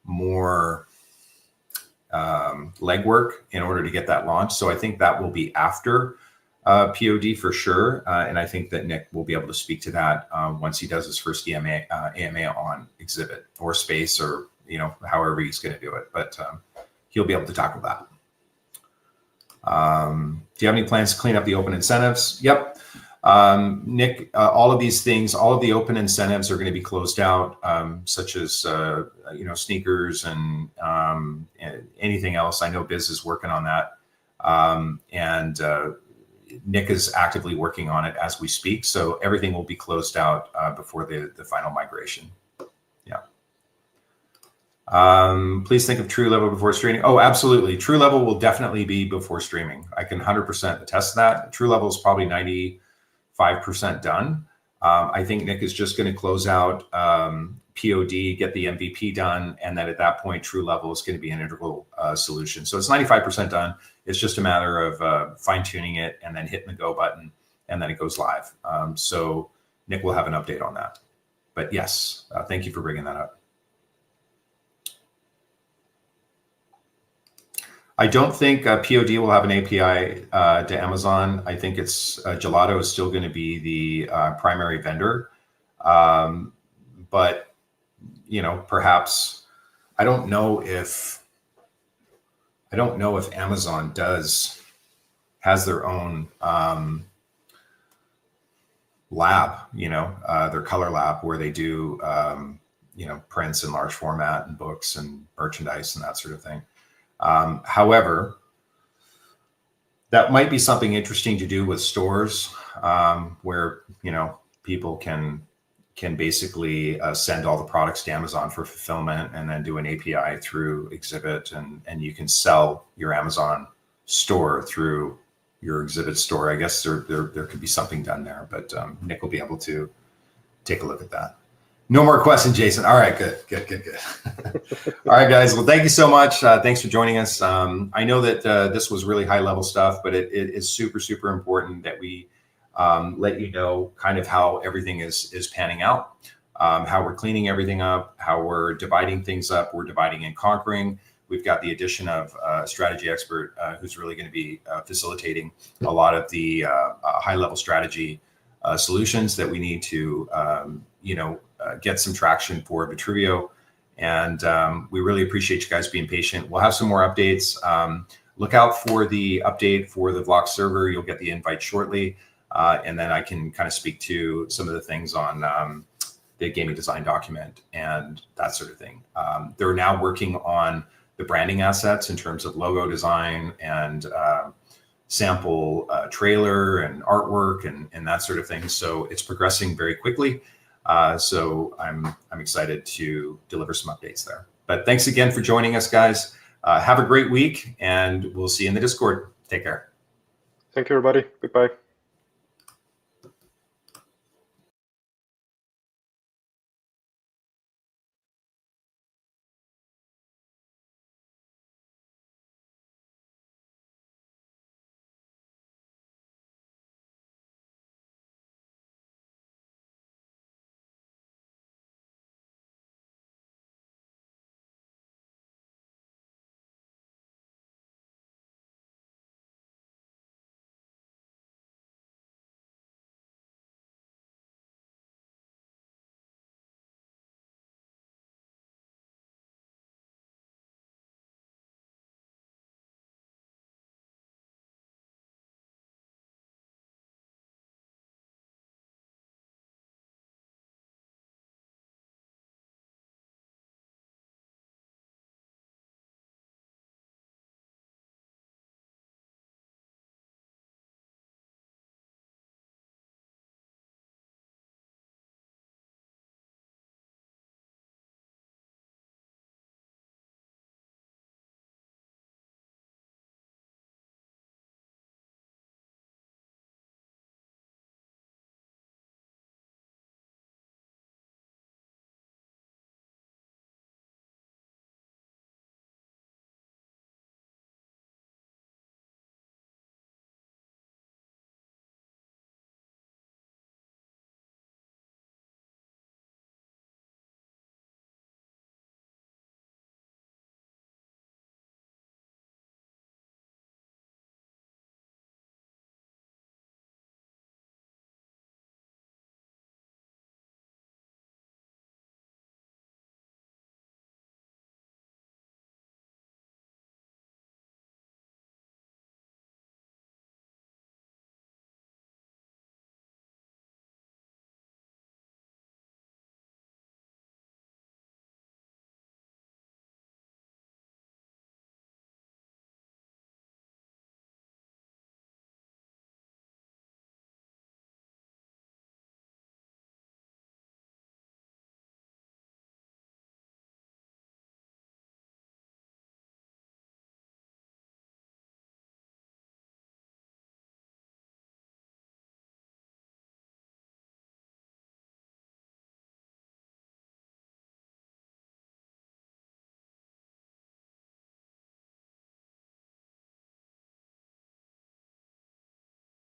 more legwork in order to get that launched. So I think that will be after POD for sure. And I think that Nick will be able to speak to that once he does his first AMA on exhibit or space, or, however he's going to do it. But he'll be able to tackle that. Do you have any plans to clean up the open incentives? Yep. Nick, all of these things, all of the open incentives are going to be closed out, such as, sneakers and anything else. I know Biz is working on that. And Nick is actively working on it as we speak. So everything will be closed out before the final migration. Yeah. Please think of True Level before streaming. Oh, absolutely. True Level will definitely be before streaming. I can 100% attest to that. True Level is probably 95% done. I think Nick is just going to close out POD, get the MVP done, and then at that point, True Level is going to be an integral solution. So it's 95% done. It's just a matter of fine-tuning it and then hitting the go button, and then it goes live. So Nick will have an update on that. But yes, thank you for bringing that up. I don't think POD will have an API to Amazon. I think it's Gelato is still going to be the primary vendor, but perhaps I don't know if Amazon has their own lab, their color lab where they do prints in large format and books and merchandise and that sort of thing. However, that might be something interesting to do with stores, where people can basically send all the products to Amazon for fulfillment and then do an API through Exhibit, and you can sell your Amazon store through your Exhibit store. I guess there could be something done there, but Nick will be able to take a look at that. No more questions, Jason. All right, good. All right, guys. Well, thank you so much. Thanks for joining us. I know that this was really high level stuff, but it is super, super important that we let you know kind of how everything is panning out, how we're cleaning everything up, how we're dividing things up. We're dividing and conquering. We've got the addition of a strategy expert who's really going to be facilitating a lot of the high level strategy solutions that we need to, get some traction for Vitruveo. And we really appreciate you guys being patient. We'll have some more updates. Look out for the update for the Vlox server. You'll get the invite shortly. And then I can kind of speak to some of the things on the gaming design document and that sort of thing. They're now working on the branding assets in terms of logo design and sample trailer and artwork and that sort of thing. So it's progressing very quickly. So I'm excited to deliver some updates there. But thanks again for joining us, guys. Have a great week, and we'll see you in the Discord. Take care. Thank you, everybody. Goodbye.